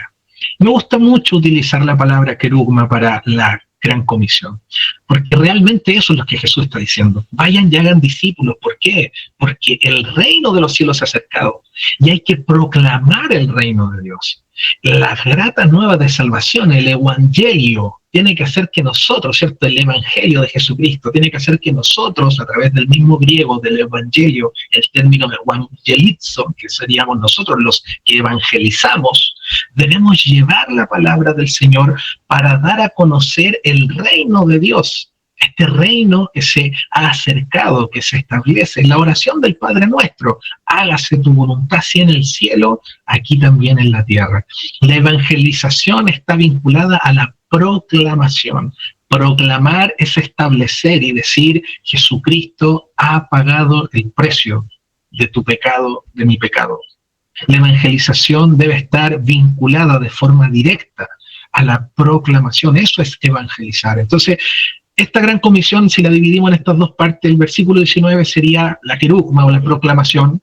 Me gusta mucho utilizar la palabra kerugma para la gran comisión, porque realmente eso es lo que Jesús está diciendo. Vayan y hagan discípulos. ¿Por qué? Porque el reino de los cielos se ha acercado y hay que proclamar el reino de Dios. Las gratas nuevas de salvación, el evangelio, tiene que hacer que nosotros, ¿cierto? El evangelio de Jesucristo, tiene que hacer que nosotros, a través del mismo griego del evangelio, el término evangelizo, que seríamos nosotros los que evangelizamos, debemos llevar la palabra del Señor para dar a conocer el reino de Dios. Este reino que se ha acercado, que se establece en la oración del Padre Nuestro. Hágase tu voluntad, así en el cielo, aquí también en la tierra. La evangelización está vinculada a la proclamación. Proclamar es establecer y decir, Jesucristo ha pagado el precio de tu pecado, de mi pecado. La evangelización debe estar vinculada de forma directa a la proclamación. Eso es evangelizar. Entonces, esta gran comisión, si la dividimos en estas dos partes, el versículo 19 sería la querugma o la proclamación,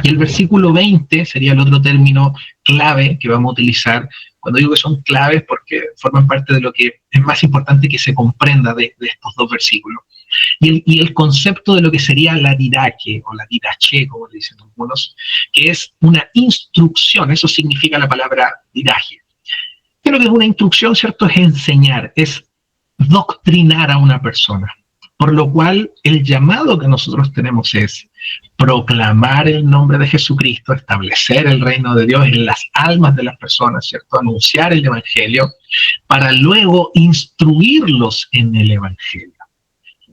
y el versículo 20 sería el otro término clave que vamos a utilizar. Cuando digo que son claves, porque forman parte de lo que es más importante que se comprenda de estos dos versículos. Y el concepto de lo que sería la didache, o la didache, como le dicen algunos, que es una instrucción. Eso significa la palabra didache. ¿Qué es lo que es una instrucción, cierto? Es enseñar, es doctrinar a una persona. Por lo cual, el llamado que nosotros tenemos es proclamar el nombre de Jesucristo, establecer el reino de Dios en las almas de las personas, ¿cierto? Anunciar el Evangelio, para luego instruirlos en el Evangelio.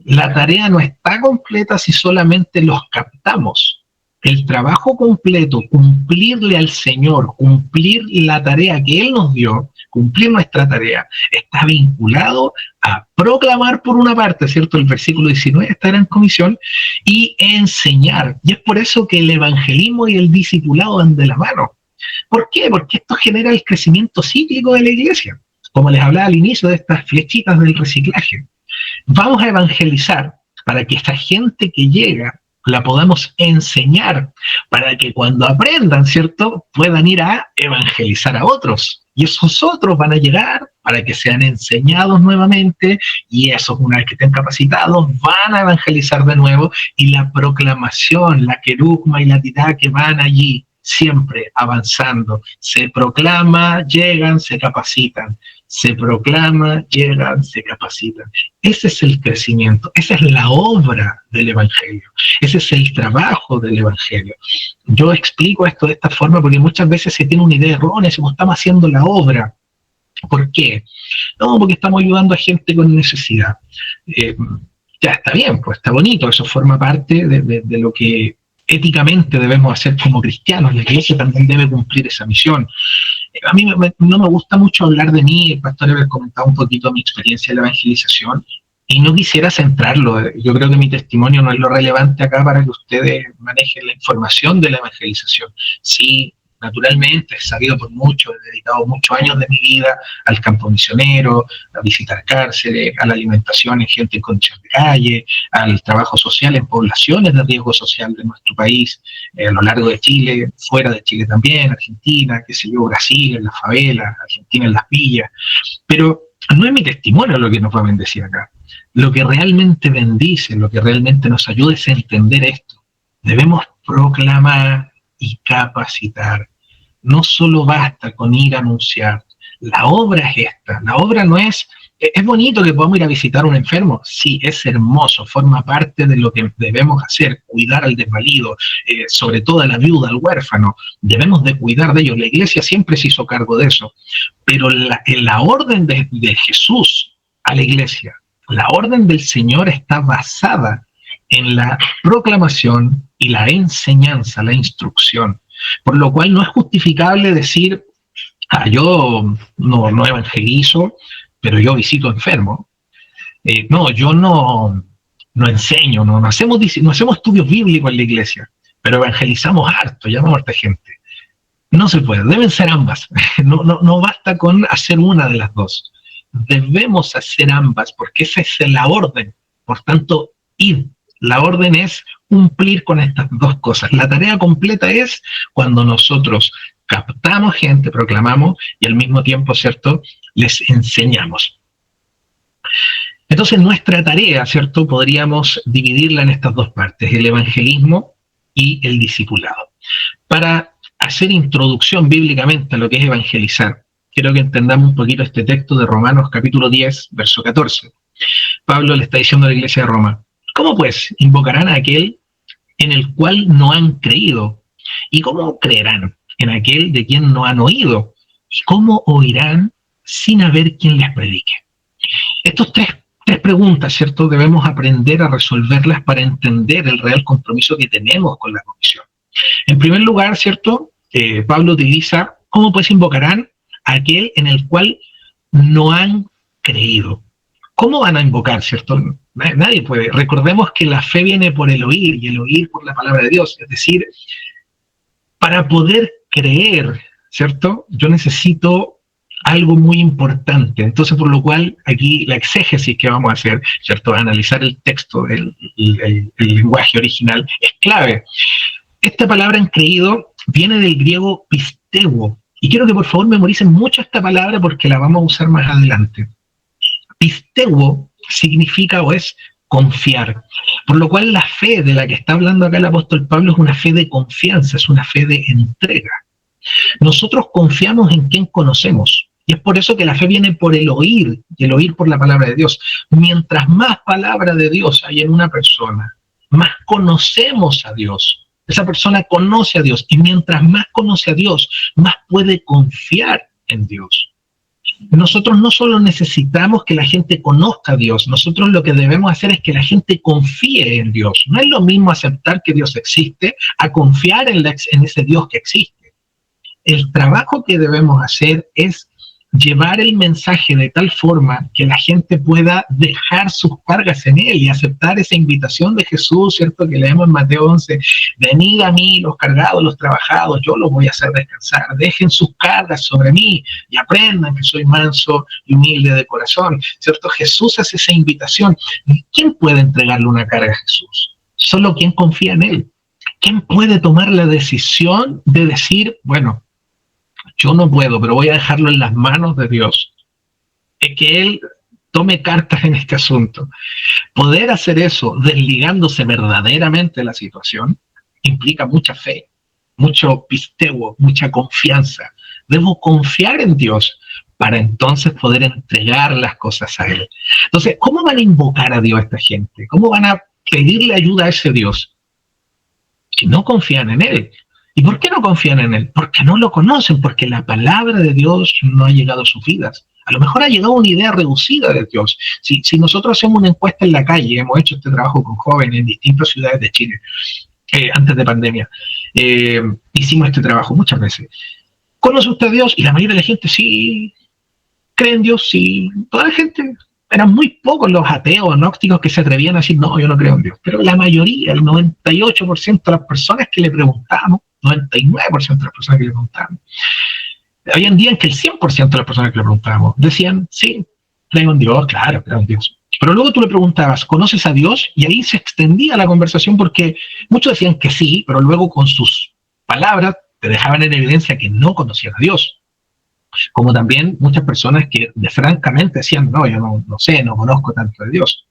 La tarea no está completa si solamente los captamos. El trabajo completo, cumplirle al Señor, cumplir la tarea que Él nos dio, cumplir nuestra tarea, está vinculado a proclamar por una parte, ¿cierto? El versículo 19, esta gran comisión, y enseñar. Y es por eso que el evangelismo y el discipulado van de la mano. ¿Por qué? Porque esto genera el crecimiento cíclico de la iglesia. Como les hablaba al inicio de estas flechitas del reciclaje. Vamos a evangelizar para que esta gente que llega la podamos enseñar, para que cuando aprendan, ¿cierto?, puedan ir a evangelizar a otros. Y esos otros van a llegar para que sean enseñados nuevamente, y esos, una vez que estén capacitados, van a evangelizar de nuevo, y la proclamación, la querugma y la didache van allí, siempre avanzando. Se proclama, llegan, se capacitan. Se proclama, llegan, se capacitan. Ese es el crecimiento, esa es la obra del Evangelio, ese es el trabajo del Evangelio. Yo explico esto de esta forma porque muchas veces se tiene una idea errónea, como estamos haciendo la obra. ¿Por qué? No, porque estamos ayudando a gente con necesidad. Ya está bien, pues está bonito, eso forma parte de lo que éticamente debemos hacer como cristianos. La iglesia también debe cumplir esa misión. A mí no me gusta mucho hablar de mí, el pastor haber comentado un poquito mi experiencia en la evangelización, y no quisiera centrarlo. Yo creo que mi testimonio no es lo relevante acá para que ustedes manejen la información de la evangelización. Sí, naturalmente, he sabido por mucho, he dedicado muchos años de mi vida al campo misionero, a visitar cárceles, a la alimentación en gente en condición de calle, al trabajo social en poblaciones de riesgo social de nuestro país, a lo largo de Chile, fuera de Chile también, Argentina, qué sé yo, Brasil, en las favelas, Argentina en las villas. Pero no es mi testimonio lo que nos va a bendecir acá. Lo que realmente bendice, lo que realmente nos ayuda es entender esto. Debemos proclamar y capacitar. No solo basta con ir a anunciar. La obra es esta. La obra no es bonito que podamos ir a visitar a un enfermo. Sí, es hermoso, forma parte de lo que debemos hacer, cuidar al desvalido, sobre todo a la viuda, al huérfano. Debemos de cuidar de ellos. La iglesia siempre se hizo cargo de eso. Pero la orden de Jesús a la iglesia, la orden del Señor está basada en la proclamación y la enseñanza, la instrucción. Por lo cual no es justificable decir, yo no evangelizo, pero yo visito enfermos. No, yo no enseño, no hacemos estudios bíblicos en la iglesia, pero evangelizamos harto, llamamos a harta gente. No se puede, deben ser ambas. No basta con hacer una de las dos. Debemos hacer ambas, porque esa es la orden. Por tanto, id. La orden es cumplir con estas dos cosas. La tarea completa es cuando nosotros captamos gente, proclamamos, y al mismo tiempo, ¿cierto?, les enseñamos. Entonces, nuestra tarea, ¿cierto?, podríamos dividirla en estas dos partes, el evangelismo y el discipulado. Para hacer introducción bíblicamente a lo que es evangelizar, quiero que entendamos un poquito este texto de Romanos capítulo 10, verso 14. Pablo le está diciendo a la iglesia de Roma: ¿cómo pues invocarán a aquel en el cual no han creído? ¿Y cómo creerán en aquel de quien no han oído? ¿Y cómo oirán sin haber quien les predique? Estos tres preguntas, ¿cierto?, debemos aprender a resolverlas para entender el real compromiso que tenemos con la comisión. En primer lugar, ¿cierto?, Pablo utiliza: ¿cómo pues invocarán a aquel en el cual no han creído? ¿Cómo van a invocar, cierto? Nadie puede. Recordemos que la fe viene por el oír, y el oír por la palabra de Dios. Es decir, para poder creer, ¿cierto?, yo necesito algo muy importante. Entonces, por lo cual, aquí la exégesis que vamos a hacer, ¿cierto? Analizar el texto, el lenguaje original, es clave. Esta palabra en creído viene del griego pisteuo. Y quiero que por favor memoricen mucho esta palabra porque la vamos a usar más adelante. Pisteuo significa o es confiar. Por lo cual la fe de la que está hablando acá el apóstol Pablo es una fe de confianza, es una fe de entrega. Nosotros confiamos en quien conocemos. Y es por eso que la fe viene por el oír, y el oír por la palabra de Dios. Mientras más palabra de Dios hay en una persona, más conocemos a Dios. Esa persona conoce a Dios, y mientras más conoce a Dios, más puede confiar en Dios. Nosotros no solo necesitamos que la gente conozca a Dios, nosotros lo que debemos hacer es que la gente confíe en Dios. No es lo mismo aceptar que Dios existe a confiar en ese Dios que existe. El trabajo que debemos hacer es llevar el mensaje de tal forma que la gente pueda dejar sus cargas en Él y aceptar esa invitación de Jesús, ¿cierto? Que leemos en Mateo 11, venid a mí los cargados, los trabajados, yo los voy a hacer descansar, dejen sus cargas sobre mí y aprendan que soy manso y humilde de corazón, ¿cierto? Jesús hace esa invitación. ¿Quién puede entregarle una carga a Jesús? Solo quien confía en Él. ¿Quién puede tomar la decisión de decir, bueno, yo no puedo, pero voy a dejarlo en las manos de Dios? Es que Él tome cartas en este asunto. Poder hacer eso desligándose verdaderamente de la situación implica mucha fe, mucho pisteuo, mucha confianza. Debo confiar en Dios para entonces poder entregar las cosas a Él. Entonces, ¿cómo van a invocar a Dios esta gente? ¿Cómo van a pedirle ayuda a ese Dios si no confían en Él? ¿Y por qué no confían en Él? Porque no lo conocen, porque la palabra de Dios no ha llegado a sus vidas. A lo mejor ha llegado una idea reducida de Dios. Si nosotros hacemos una encuesta en la calle, hemos hecho este trabajo con jóvenes en distintas ciudades de Chile, antes de pandemia, hicimos este trabajo muchas veces. ¿Conoce usted a Dios? Y la mayoría de la gente sí cree en Dios, sí. Toda la gente, eran muy pocos los ateos, gnósticos que se atrevían a decir, no, yo no creo en Dios. Pero la mayoría, el 98% de las personas que le preguntamos, 99% de las personas que le preguntábamos, habían días en que el 100% de las personas que le preguntábamos decían, sí, creo en Dios, claro, creo en Dios. Pero luego tú le preguntabas, ¿conoces a Dios? Y ahí se extendía la conversación porque muchos decían que sí, pero luego con sus palabras te dejaban en evidencia que no conocían a Dios. Como también muchas personas que francamente decían, no, yo no sé, no conozco tanto de Dios.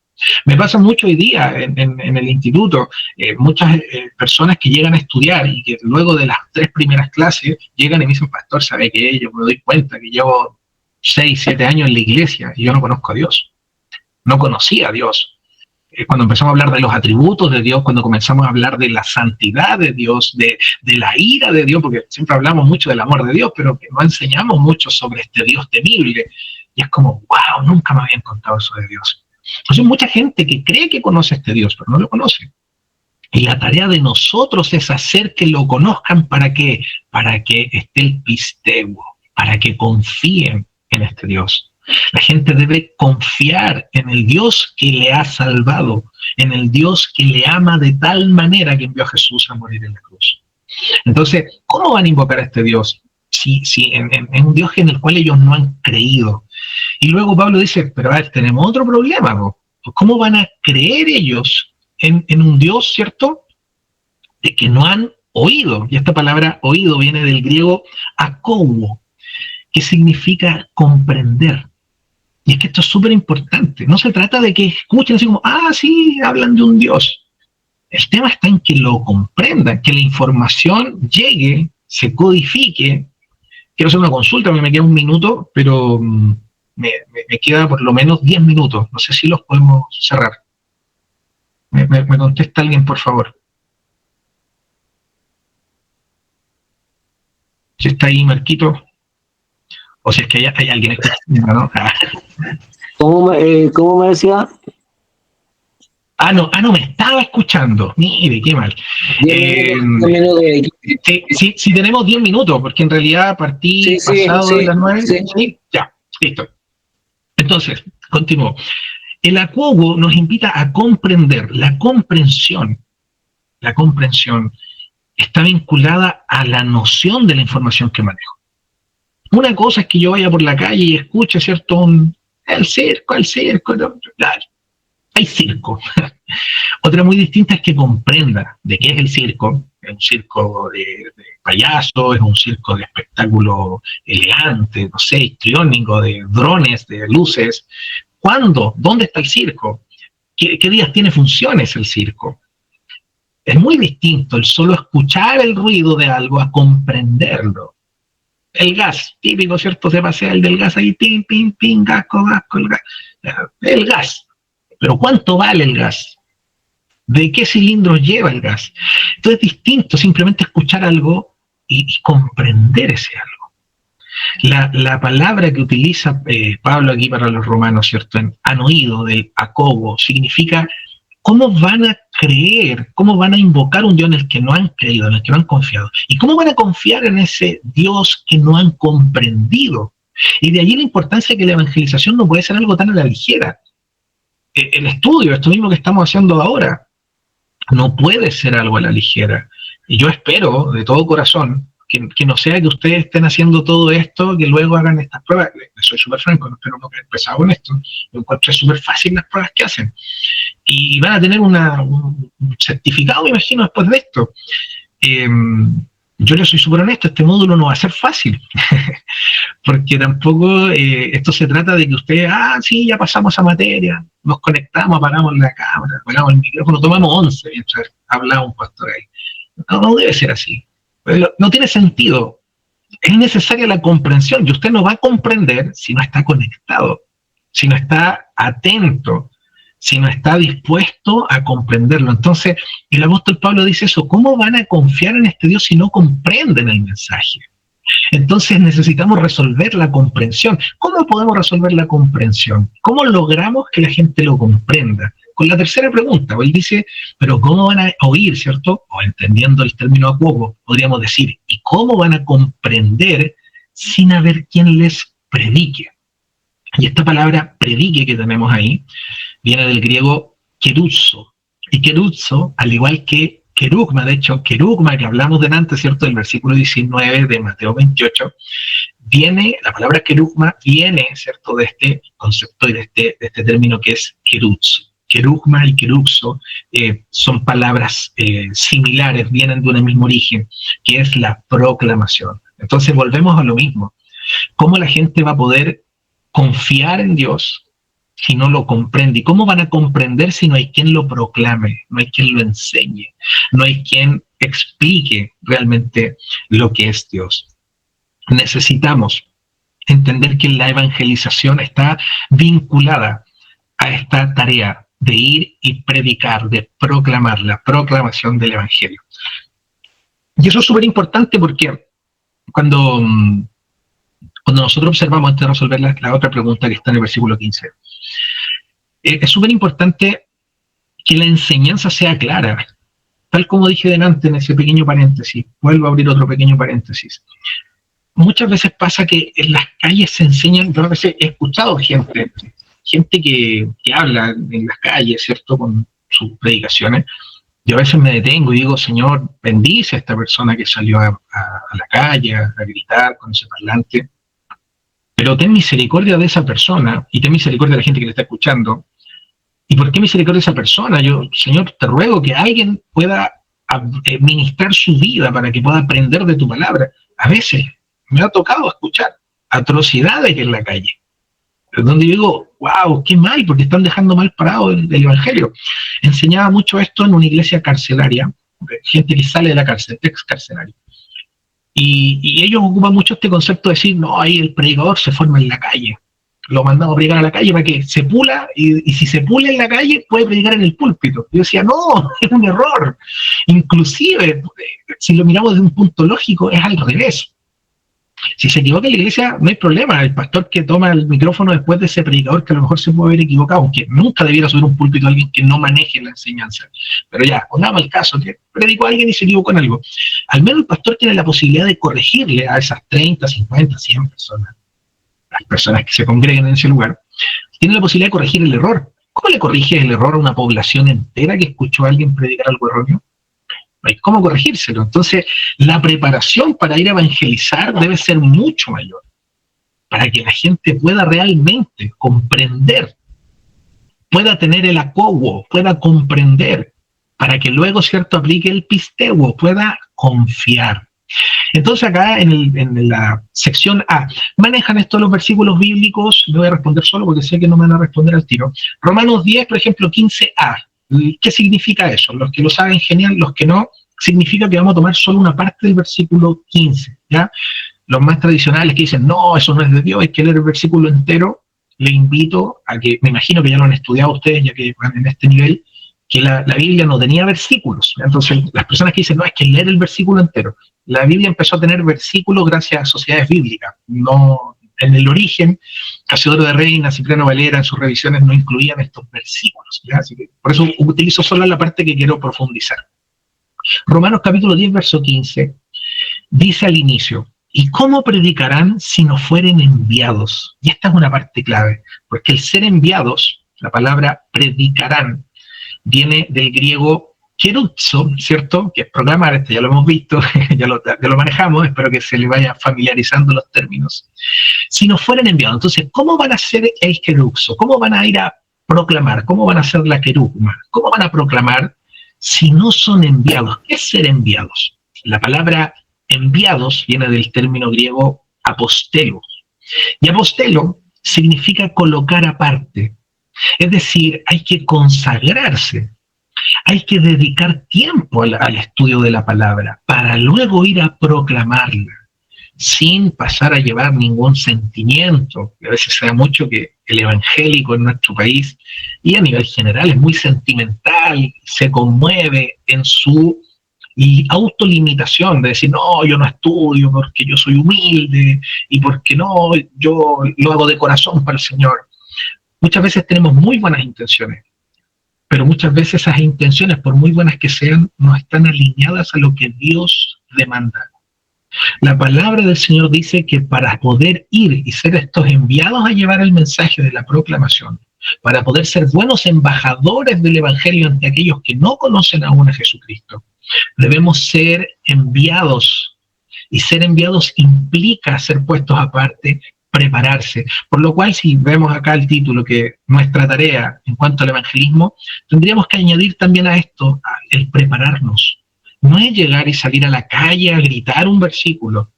Me pasa mucho hoy día en el instituto, muchas personas que llegan a estudiar y que luego de las 3 primeras clases llegan y me dicen, pastor, ¿sabe qué? Yo me doy cuenta que llevo 6, 7 años en la iglesia y yo no conozco a Dios. No conocía a Dios. Cuando empezamos a hablar de los atributos de Dios, cuando comenzamos a hablar de la santidad de Dios, de la ira de Dios, porque siempre hablamos mucho del amor de Dios, pero que no enseñamos mucho sobre este Dios temible. Y es como, wow, nunca me habían contado eso de Dios. Entonces mucha gente que cree que conoce a este Dios, pero no lo conoce. Y la tarea de nosotros es hacer que lo conozcan. ¿Para qué? Para que esté el pisteuo, para que confíen en este Dios. La gente debe confiar en el Dios que le ha salvado, en el Dios que le ama de tal manera que envió a Jesús a morir en la cruz. Entonces, ¿cómo van a invocar a este Dios? Si en un Dios en el cual ellos no han creído. Y luego Pablo dice, pero a ver, tenemos otro problema, ¿no? ¿Cómo van a creer ellos en un Dios, ¿cierto?, de que no han oído? Y esta palabra oído viene del griego akouo, que significa comprender. Y es que esto es súper importante. No se trata de que escuchen así como, sí, hablan de un Dios. El tema está en que lo comprendan, que la información llegue, se codifique. Quiero hacer una consulta, me queda un minuto, pero me queda por lo menos 10 minutos. No sé si los podemos cerrar. Me contesta alguien, por favor. Si está ahí, Marquito. O si es que hay alguien que está haciendo, ¿no?
¿Cómo me decía?
No, me estaba escuchando. Mire, qué mal. Si tenemos 10 minutos, porque en realidad partí pasado de las 9. Sí, ya, listo. Entonces, continúo. El akouo nos invita a comprender. La comprensión está vinculada a la noción de la información que manejo. Una cosa es que yo vaya por la calle y escuche, ¿cierto? El circo, no, claro, hay circo. Otra muy distinta es que comprenda de qué es el circo. Es un circo de payasos, es un circo de espectáculo elegante, no sé, histriónico, de drones, de luces. ¿Cuándo? ¿Dónde está el circo? ¿Qué días tiene funciones el circo? Es muy distinto el solo escuchar el ruido de algo a comprenderlo. El gas, típico, ¿cierto? Se pasea el del gas ahí, ping, ping, ping, gasco, el gas. El gas. Pero ¿cuánto vale el gas? ¿De qué cilindros lleva el gas? Entonces es distinto simplemente escuchar algo y comprender ese algo. La palabra que utiliza Pablo aquí para los romanos, ¿cierto? Han oído, del acobo, significa cómo van a creer, cómo van a invocar un Dios en el que no han creído, en el que no han confiado. Y cómo van a confiar en ese Dios que no han comprendido. Y de allí la importancia de que la evangelización no puede ser algo tan a la ligera. El estudio, esto mismo que estamos haciendo ahora, no puede ser algo a la ligera. Y yo espero de todo corazón que no sea que ustedes estén haciendo todo esto, que luego hagan estas pruebas. Soy súper franco, no espero no haber empezado con esto. Yo encontré súper fácil las pruebas que hacen. Y van a tener un certificado, me imagino, después de esto. Yo les soy súper honesto, este módulo no va a ser fácil. Porque tampoco esto se trata de que ustedes, sí, ya pasamos esa materia, nos conectamos, apagamos la cámara, apagamos el micrófono, tomamos 11 mientras hablaba un pastor ahí. No debe ser así. No tiene sentido. Es necesaria la comprensión y usted no va a comprender si no está conectado, si no está atento, si no está dispuesto a comprenderlo. Entonces, el apóstol Pablo dice eso, ¿cómo van a confiar en este Dios si no comprenden el mensaje? Entonces necesitamos resolver la comprensión. ¿Cómo podemos resolver la comprensión? ¿Cómo logramos que la gente lo comprenda? Con la tercera pregunta, él dice, pero ¿cómo van a oír, cierto? O entendiendo el término acobo, podríamos decir, ¿y cómo van a comprender sin haber quien les predique? Y esta palabra predique que tenemos ahí viene del griego keruzo. Y keruzo, al igual que querugma, de hecho, querugma que hablamos delante, ¿cierto? Del versículo 19 de Mateo 28, la palabra querugma viene, ¿cierto? De este concepto y de este término que es queruzo. Querugma y queruzo son palabras similares, vienen de un mismo origen, que es la proclamación. Entonces volvemos a lo mismo. ¿Cómo la gente va a poder confiar en Dios si no lo comprende? ¿Y cómo van a comprender si no hay quien lo proclame, no hay quien lo enseñe, no hay quien explique realmente lo que es Dios? Necesitamos entender que la evangelización está vinculada a esta tarea de ir y predicar, de proclamar, la proclamación del Evangelio. Y eso es súper importante porque cuando nosotros observamos, antes de resolver la otra pregunta que está en el versículo 15, es súper importante que la enseñanza sea clara. Tal como dije delante en ese pequeño paréntesis, vuelvo a abrir otro pequeño paréntesis. Muchas veces pasa que en las calles se enseñan, yo a veces he escuchado gente que habla en las calles, ¿cierto?, con sus predicaciones, yo a veces me detengo y digo, Señor, bendice a esta persona que salió a la calle a gritar con ese parlante, pero ten misericordia de esa persona y ten misericordia de la gente que le está escuchando. ¿Y por qué misericordia de esa persona? Yo, Señor, te ruego que alguien pueda ministrar su vida para que pueda aprender de tu palabra. A veces me ha tocado escuchar atrocidades en la calle, donde yo digo, wow, qué mal, porque están dejando mal parado el Evangelio. Enseñaba mucho esto en una iglesia carcelaria, gente que sale de la cárcel, ex-carcelario. Y ellos ocupan mucho este concepto de decir, no, ahí el predicador se forma en la calle. Lo mandamos a predicar a la calle para que se pula, y si se pula en la calle, puede predicar en el púlpito. Yo decía, no, es un error. Inclusive, si lo miramos desde un punto lógico, es al revés. Si se equivoca en la iglesia, no hay problema. El pastor que toma el micrófono después de ese predicador, que a lo mejor se puede haber equivocado, aunque nunca debiera subir un púlpito a alguien que no maneje la enseñanza. Pero ya, pongamos el caso, que predicó a alguien y se equivocó en algo. Al menos el pastor tiene la posibilidad de corregirle a esas 30, 50, 100 personas, las personas que se congreguen en ese lugar, tiene la posibilidad de corregir el error. ¿Cómo le corrige el error a una población entera que escuchó a alguien predicar algo erróneo? No hay cómo corregírselo. Entonces, la preparación para ir a evangelizar debe ser mucho mayor. para que la gente pueda realmente comprender, pueda tener el acogo, pueda comprender, para que luego, ¿cierto?, aplique el pisteuo, pueda confiar. Entonces acá en la sección A, manejan estos los versículos bíblicos, no voy a responder solo porque sé que no me van a responder al tiro. Romanos 10, por ejemplo, 15a. ¿Qué significa eso? Los que lo saben, genial, los que no, significa que vamos a tomar solo una parte del versículo 15, ¿ya? Los más tradicionales que dicen, no, eso no es de Dios, hay que leer el versículo entero, le invito a que, me imagino que ya lo han estudiado ustedes, ya que van en este nivel, que la Biblia no tenía versículos. Entonces, las personas que dicen, no, hay que leer el versículo entero. La Biblia empezó a tener versículos gracias a sociedades bíblicas. No, en el origen, Casiodoro de Reina, Cipriano Valera, en sus revisiones no incluían estos versículos, ¿ya? Así que por eso utilizo solo la parte que quiero profundizar. Romanos capítulo 10, verso 15, dice al inicio, ¿y cómo predicarán si no fueren enviados? Y esta es una parte clave, porque el ser enviados, la palabra predicarán, viene del griego keruzo, ¿cierto? Que es proclamar, este ya lo hemos visto, ya lo manejamos, espero que se le vaya familiarizando los términos. Si no fueran enviados, entonces, ¿cómo van a hacer el keruzo? ¿Cómo van a ir a proclamar? ¿Cómo van a hacer la querugma? ¿Cómo van a proclamar si no son enviados? ¿Qué es ser enviados? La palabra enviados viene del término griego apostelo. Y apostelo significa colocar aparte. Es decir, hay que consagrarse, hay que dedicar tiempo al estudio de la palabra para luego ir a proclamarla, sin pasar a llevar ningún sentimiento. A veces se da mucho que el evangélico en nuestro país y a nivel general es muy sentimental, se conmueve en su autolimitación de decir, no, yo no estudio porque yo soy humilde y porque no, yo lo hago de corazón para el Señor. Muchas veces tenemos muy buenas intenciones, pero muchas veces esas intenciones, por muy buenas que sean, no están alineadas a lo que Dios demanda. La palabra del Señor dice que para poder ir y ser estos enviados a llevar el mensaje de la proclamación, para poder ser buenos embajadores del Evangelio ante aquellos que no conocen aún a Jesucristo, debemos ser enviados. Y ser enviados implica ser puestos aparte, prepararse. Por lo cual, si vemos acá el título, que nuestra tarea en cuanto al evangelismo, tendríamos que añadir también a esto el prepararnos. No es llegar y salir a la calle a gritar un versículo.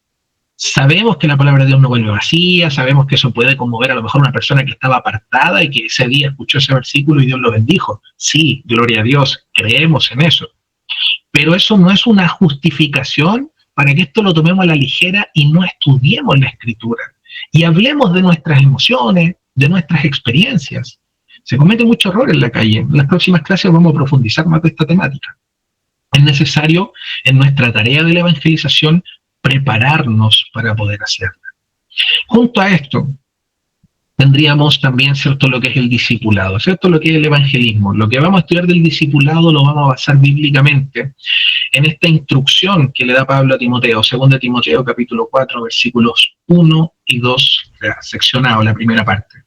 Sabemos que la palabra de Dios no vuelve vacía, sabemos que eso puede conmover a lo mejor a una persona que estaba apartada y que ese día escuchó ese versículo y Dios lo bendijo. Sí, gloria a Dios, creemos en eso. Pero eso no es una justificación para que esto lo tomemos a la ligera y no estudiemos la Escritura. Y hablemos de nuestras emociones, de nuestras experiencias. Se comete mucho error en la calle. En las próximas clases vamos a profundizar más de esta temática. Es necesario, en nuestra tarea de la evangelización, prepararnos para poder hacerla. Junto a esto, tendríamos también, ¿cierto?, lo que es el discipulado, ¿cierto?, lo que es el evangelismo. Lo que vamos a estudiar del discipulado lo vamos a basar bíblicamente en esta instrucción que le da Pablo a Timoteo, 2 Timoteo capítulo 4, versículos 1 y 2, la sección A o la primera parte.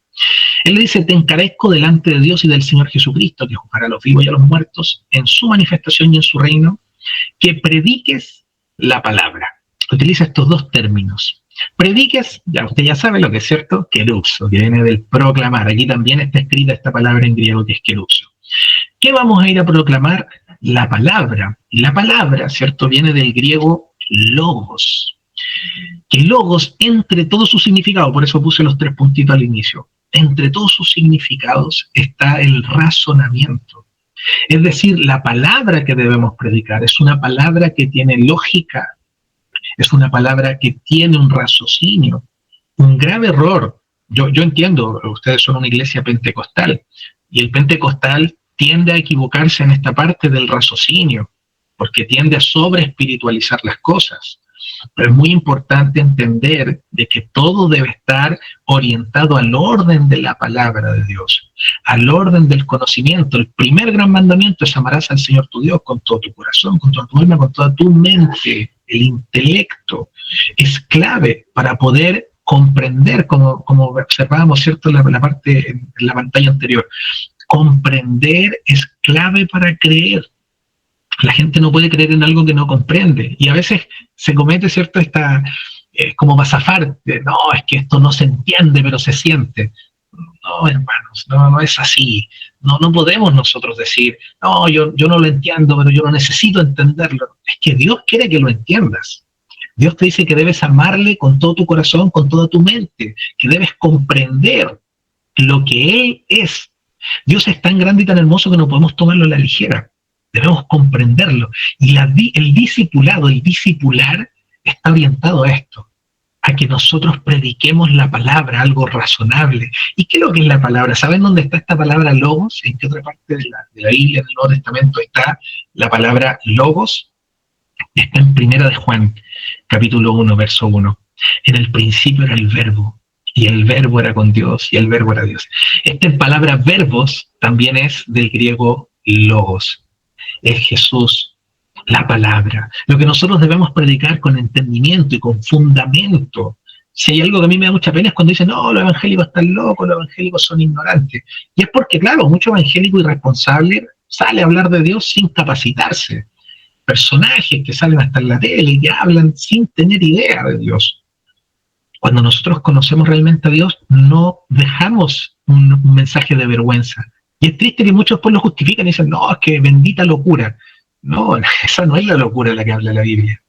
Él le dice, te encarezco delante de Dios y del Señor Jesucristo, que juzgará a los vivos y a los muertos, en su manifestación y en su reino, que prediques la palabra. Utiliza estos dos términos. Prediques, ya usted ya sabe lo que es, ¿cierto? Keruzo, que viene del proclamar. Aquí también está escrita esta palabra en griego que es keruzo. ¿Qué vamos a ir a proclamar? La palabra. Y la palabra, ¿cierto?, viene del griego logos. Que logos, entre todos sus significados, por eso puse los 3 puntitos al inicio, entre todos sus significados está el razonamiento. Es decir, la palabra que debemos predicar es una palabra que tiene lógica, es una palabra que tiene un raciocinio. Un grave error, yo entiendo, ustedes son una iglesia pentecostal, y el pentecostal tiende a equivocarse en esta parte del raciocinio, porque tiende a sobreespiritualizar las cosas. Pero es muy importante entender de que todo debe estar orientado al orden de la palabra de Dios, al orden del conocimiento. El primer gran mandamiento es amarás al Señor tu Dios con todo tu corazón, con toda tu alma, con toda tu mente. El intelecto es clave para poder comprender, como observábamos, ¿cierto?, en la parte, en la pantalla anterior. Comprender es clave para creer. La gente no puede creer en algo que no comprende. Y a veces se comete, ¿cierto?, esta como para zafar, no, es que esto no se entiende, pero se siente. No, hermanos, no es así. No podemos nosotros decir, no, yo no lo entiendo, pero yo no necesito entenderlo. Es que Dios quiere que lo entiendas. Dios te dice que debes amarle con todo tu corazón, con toda tu mente, que debes comprender lo que Él es. Dios es tan grande y tan hermoso que no podemos tomarlo a la ligera. Debemos comprenderlo. Y el discipulado, el discipular, está orientado a esto, a que nosotros prediquemos la palabra, algo razonable. ¿Y qué es lo que es la palabra? ¿Saben dónde está esta palabra logos? ¿En qué otra parte de la Biblia, en el Nuevo Testamento, está la palabra logos? Está en Primera de Juan, capítulo 1, verso 1. En el principio era el verbo, y el verbo era con Dios, y el verbo era Dios. Esta palabra verbos también es del griego logos. Es Jesús, la palabra. Lo que nosotros debemos predicar con entendimiento y con fundamento. Si hay algo que a mí me da mucha pena es cuando dicen, no, los evangélicos están locos, los evangélicos son ignorantes. Y es porque, claro, mucho evangélico irresponsable sale a hablar de Dios sin capacitarse. Personajes que salen hasta en la tele y que hablan sin tener idea de Dios. Cuando nosotros conocemos realmente a Dios, no dejamos un mensaje de vergüenza. Y es triste que muchos pues lo justifican y dicen, no, es que bendita locura. No, esa no es la locura de la que habla la Biblia.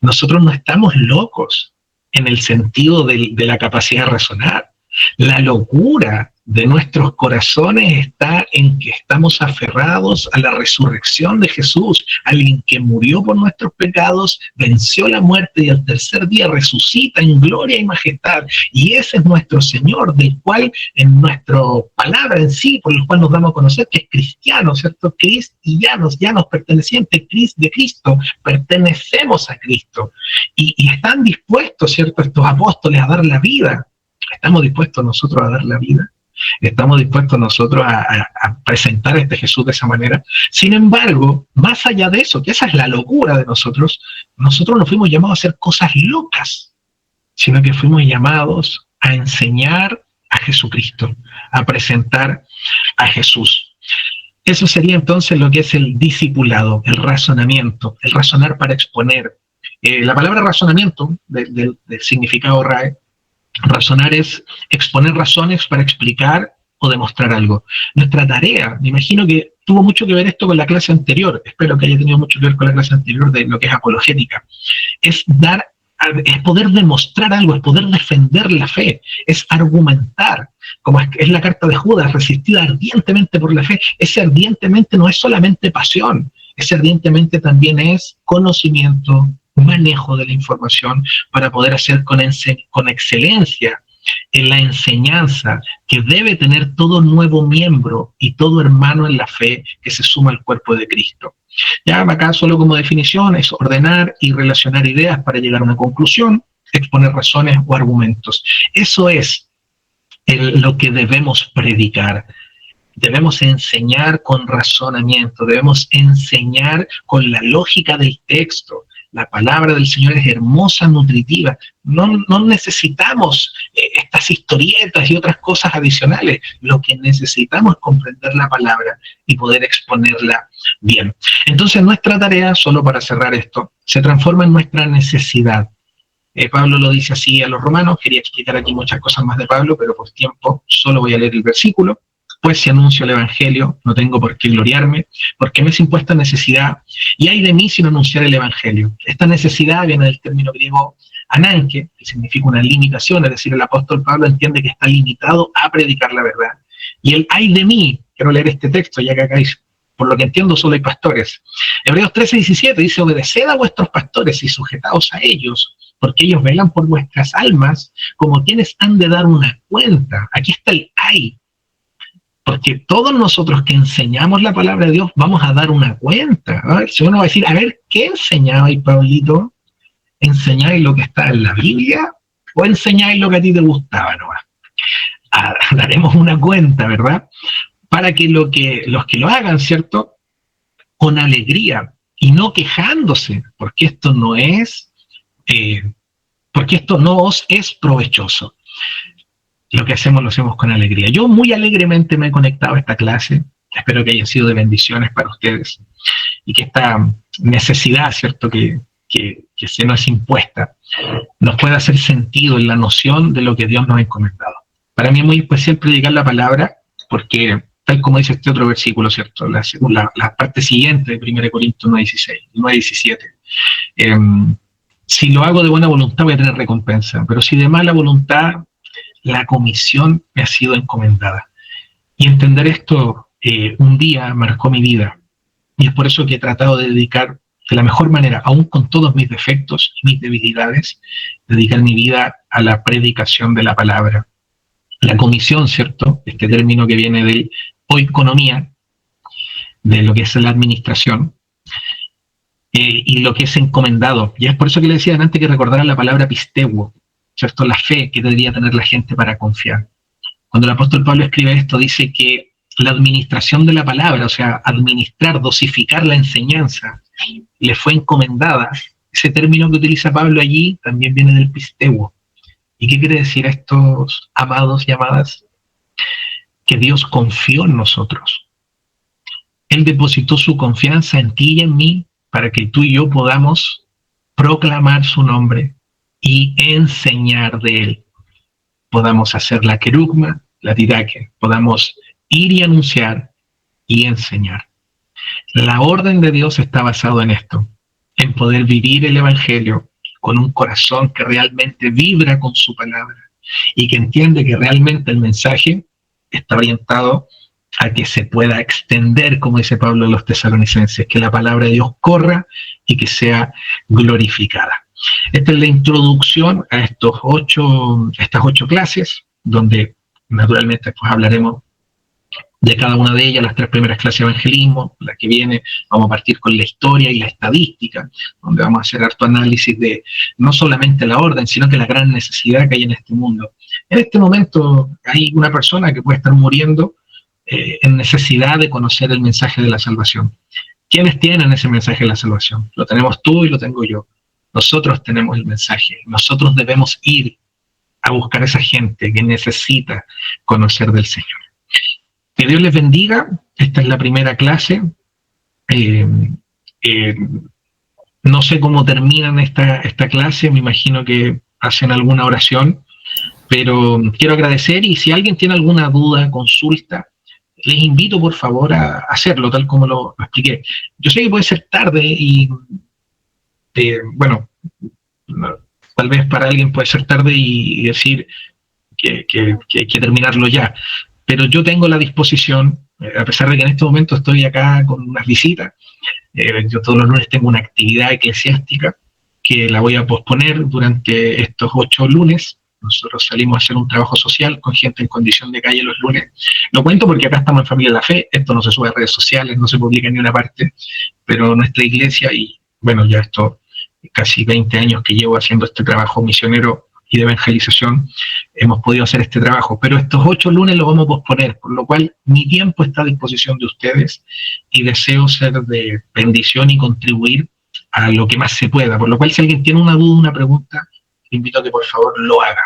Nosotros no estamos locos en el sentido de la capacidad de razonar. La locura de nuestros corazones está en que estamos aferrados a la resurrección de Jesús, alguien que murió por nuestros pecados, venció la muerte y al tercer día resucita en gloria y majestad. Y ese es nuestro Señor, del cual en nuestra palabra en sí, por el cual nos damos a conocer que es cristiano, ¿cierto? Cristianos, ya nos pertenecientes de Cristo, pertenecemos a Cristo. Y están dispuestos, ¿cierto?, estos apóstoles a dar la vida. ¿Estamos dispuestos nosotros a dar la vida? ¿Estamos dispuestos nosotros a presentar a este Jesús de esa manera? Sin embargo, más allá de eso, que esa es la locura de nosotros no fuimos llamados a hacer cosas locas, sino que fuimos llamados a enseñar a Jesucristo, a presentar a Jesús. Eso sería entonces lo que es el discipulado, el razonamiento, el razonar para exponer. La palabra razonamiento, del significado RAE, razonar es exponer razones para explicar o demostrar algo. Nuestra tarea, me imagino que tuvo mucho que ver esto con la clase anterior, espero que haya tenido mucho que ver con la clase anterior de lo que es apologética, es poder demostrar algo, es poder defender la fe, es argumentar, como es la carta de Judas, resistida ardientemente por la fe. Ese ardientemente no es solamente pasión, ese ardientemente también es conocimiento, manejo de la información para poder hacer con excelencia en la enseñanza que debe tener todo nuevo miembro y todo hermano en la fe que se suma al cuerpo de Cristo. Ya acá solo como definición es ordenar y relacionar ideas para llegar a una conclusión, exponer razones o argumentos. Eso es lo que debemos predicar. Debemos enseñar con razonamiento, debemos enseñar con la lógica del texto. La palabra del Señor es hermosa, nutritiva. No necesitamos estas historietas y otras cosas adicionales. Lo que necesitamos es comprender la palabra y poder exponerla bien. Entonces nuestra tarea, solo para cerrar esto, se transforma en nuestra necesidad. Pablo lo dice así a los romanos. Quería explicar aquí muchas cosas más de Pablo, pero por tiempo solo voy a leer el versículo. Pues si anuncio el Evangelio, no tengo por qué gloriarme, porque me es impuesta necesidad, y hay de mí sin anunciar el Evangelio. Esta necesidad viene del término griego ananke, que significa una limitación, es decir, el apóstol Pablo entiende que está limitado a predicar la verdad. Y el hay de mí, quiero leer este texto, ya que acá por lo que entiendo solo hay pastores. Hebreos 13:17 dice, obedeced a vuestros pastores y sujetaos a ellos, porque ellos velan por vuestras almas como quienes han de dar una cuenta. Aquí está el hay. Porque todos nosotros que enseñamos la palabra de Dios vamos a dar una cuenta. El Señor nos va a decir, a ver, ¿qué enseñabais, Pablito? ¿Enseñáis lo que está en la Biblia o enseñáis lo que a ti te gustaba nomás? Daremos una cuenta, ¿verdad? Para que los que lo hagan, ¿cierto? Con alegría y no quejándose, porque esto no os es provechoso. Lo que hacemos lo hacemos con alegría. Yo muy alegremente me he conectado a esta clase. Espero que haya sido de bendiciones para ustedes y que esta necesidad, ¿cierto?, que que se nos es impuesta, nos pueda hacer sentido en la noción de lo que Dios nos ha encomendado. Para mí es muy especial predicar la palabra, porque tal como dice este otro versículo, ¿cierto? La parte siguiente de 1 Corintios 9:16, si lo hago de buena voluntad voy a tener recompensa, pero si de mala voluntad, la comisión me ha sido encomendada. Y entender esto un día marcó mi vida, y es por eso que he tratado de dedicar de la mejor manera, aún con todos mis defectos y mis debilidades, dedicar mi vida a la predicación de la palabra. La comisión, ¿cierto? Este término que viene de oikonomía, de lo que es la administración, y lo que es encomendado. Y es por eso que le decía antes que recordara la palabra pisteuo, ¿cierto? La fe que debería tener la gente para confiar. Cuando el apóstol Pablo escribe esto, dice que la administración de la palabra, o sea, administrar, dosificar la enseñanza, le fue encomendada. Ese término que utiliza Pablo allí también viene del pisteuo. ¿Y qué quiere decir estos amados y amadas? Que Dios confió en nosotros. Él depositó su confianza en ti y en mí para que tú y yo podamos proclamar su nombre y enseñar de él. Podamos hacer la querugma, la didaque, podamos ir y anunciar y enseñar. La orden de Dios está basada en esto, en poder vivir el Evangelio con un corazón que realmente vibra con su palabra y que entiende que realmente el mensaje está orientado a que se pueda extender, como dice Pablo a los tesalonicenses, que la palabra de Dios corra y que sea glorificada. Esta es la introducción a estas 8 clases, donde naturalmente después hablaremos de cada una de ellas, las 3 primeras clases de evangelismo, la que viene, vamos a partir con la historia y la estadística, donde vamos a hacer harto análisis de no solamente la orden, sino que la gran necesidad que hay en este mundo. En este momento hay una persona que puede estar muriendo en necesidad de conocer el mensaje de la salvación. ¿Quiénes tienen ese mensaje de la salvación? Lo tenemos tú y lo tengo yo. Nosotros tenemos el mensaje. Nosotros debemos ir a buscar a esa gente que necesita conocer del Señor. Que Dios les bendiga. Esta es la primera clase. No sé cómo terminan esta clase. Me imagino que hacen alguna oración. Pero quiero agradecer, y si alguien tiene alguna duda, consulta, les invito por favor a hacerlo, tal como lo expliqué. Yo sé que puede ser tarde y, bueno, tal vez para alguien puede ser tarde y decir que hay que terminarlo ya. Pero yo tengo la disposición, a pesar de que en este momento estoy acá con unas visitas, yo todos los lunes tengo una actividad eclesiástica que la voy a posponer durante estos 8 lunes. Nosotros salimos a hacer un trabajo social con gente en condición de calle los lunes. Lo cuento porque acá estamos en Familia de la Fe, esto no se sube a redes sociales, no se publica en ninguna parte, pero nuestra iglesia, y bueno, ya esto casi 20 años que llevo haciendo este trabajo misionero y de evangelización, hemos podido hacer este trabajo, pero estos 8 lunes los vamos a posponer, por lo cual mi tiempo está a disposición de ustedes y deseo ser de bendición y contribuir a lo que más se pueda, por lo cual si alguien tiene una duda, una pregunta, le invito a que por favor lo haga.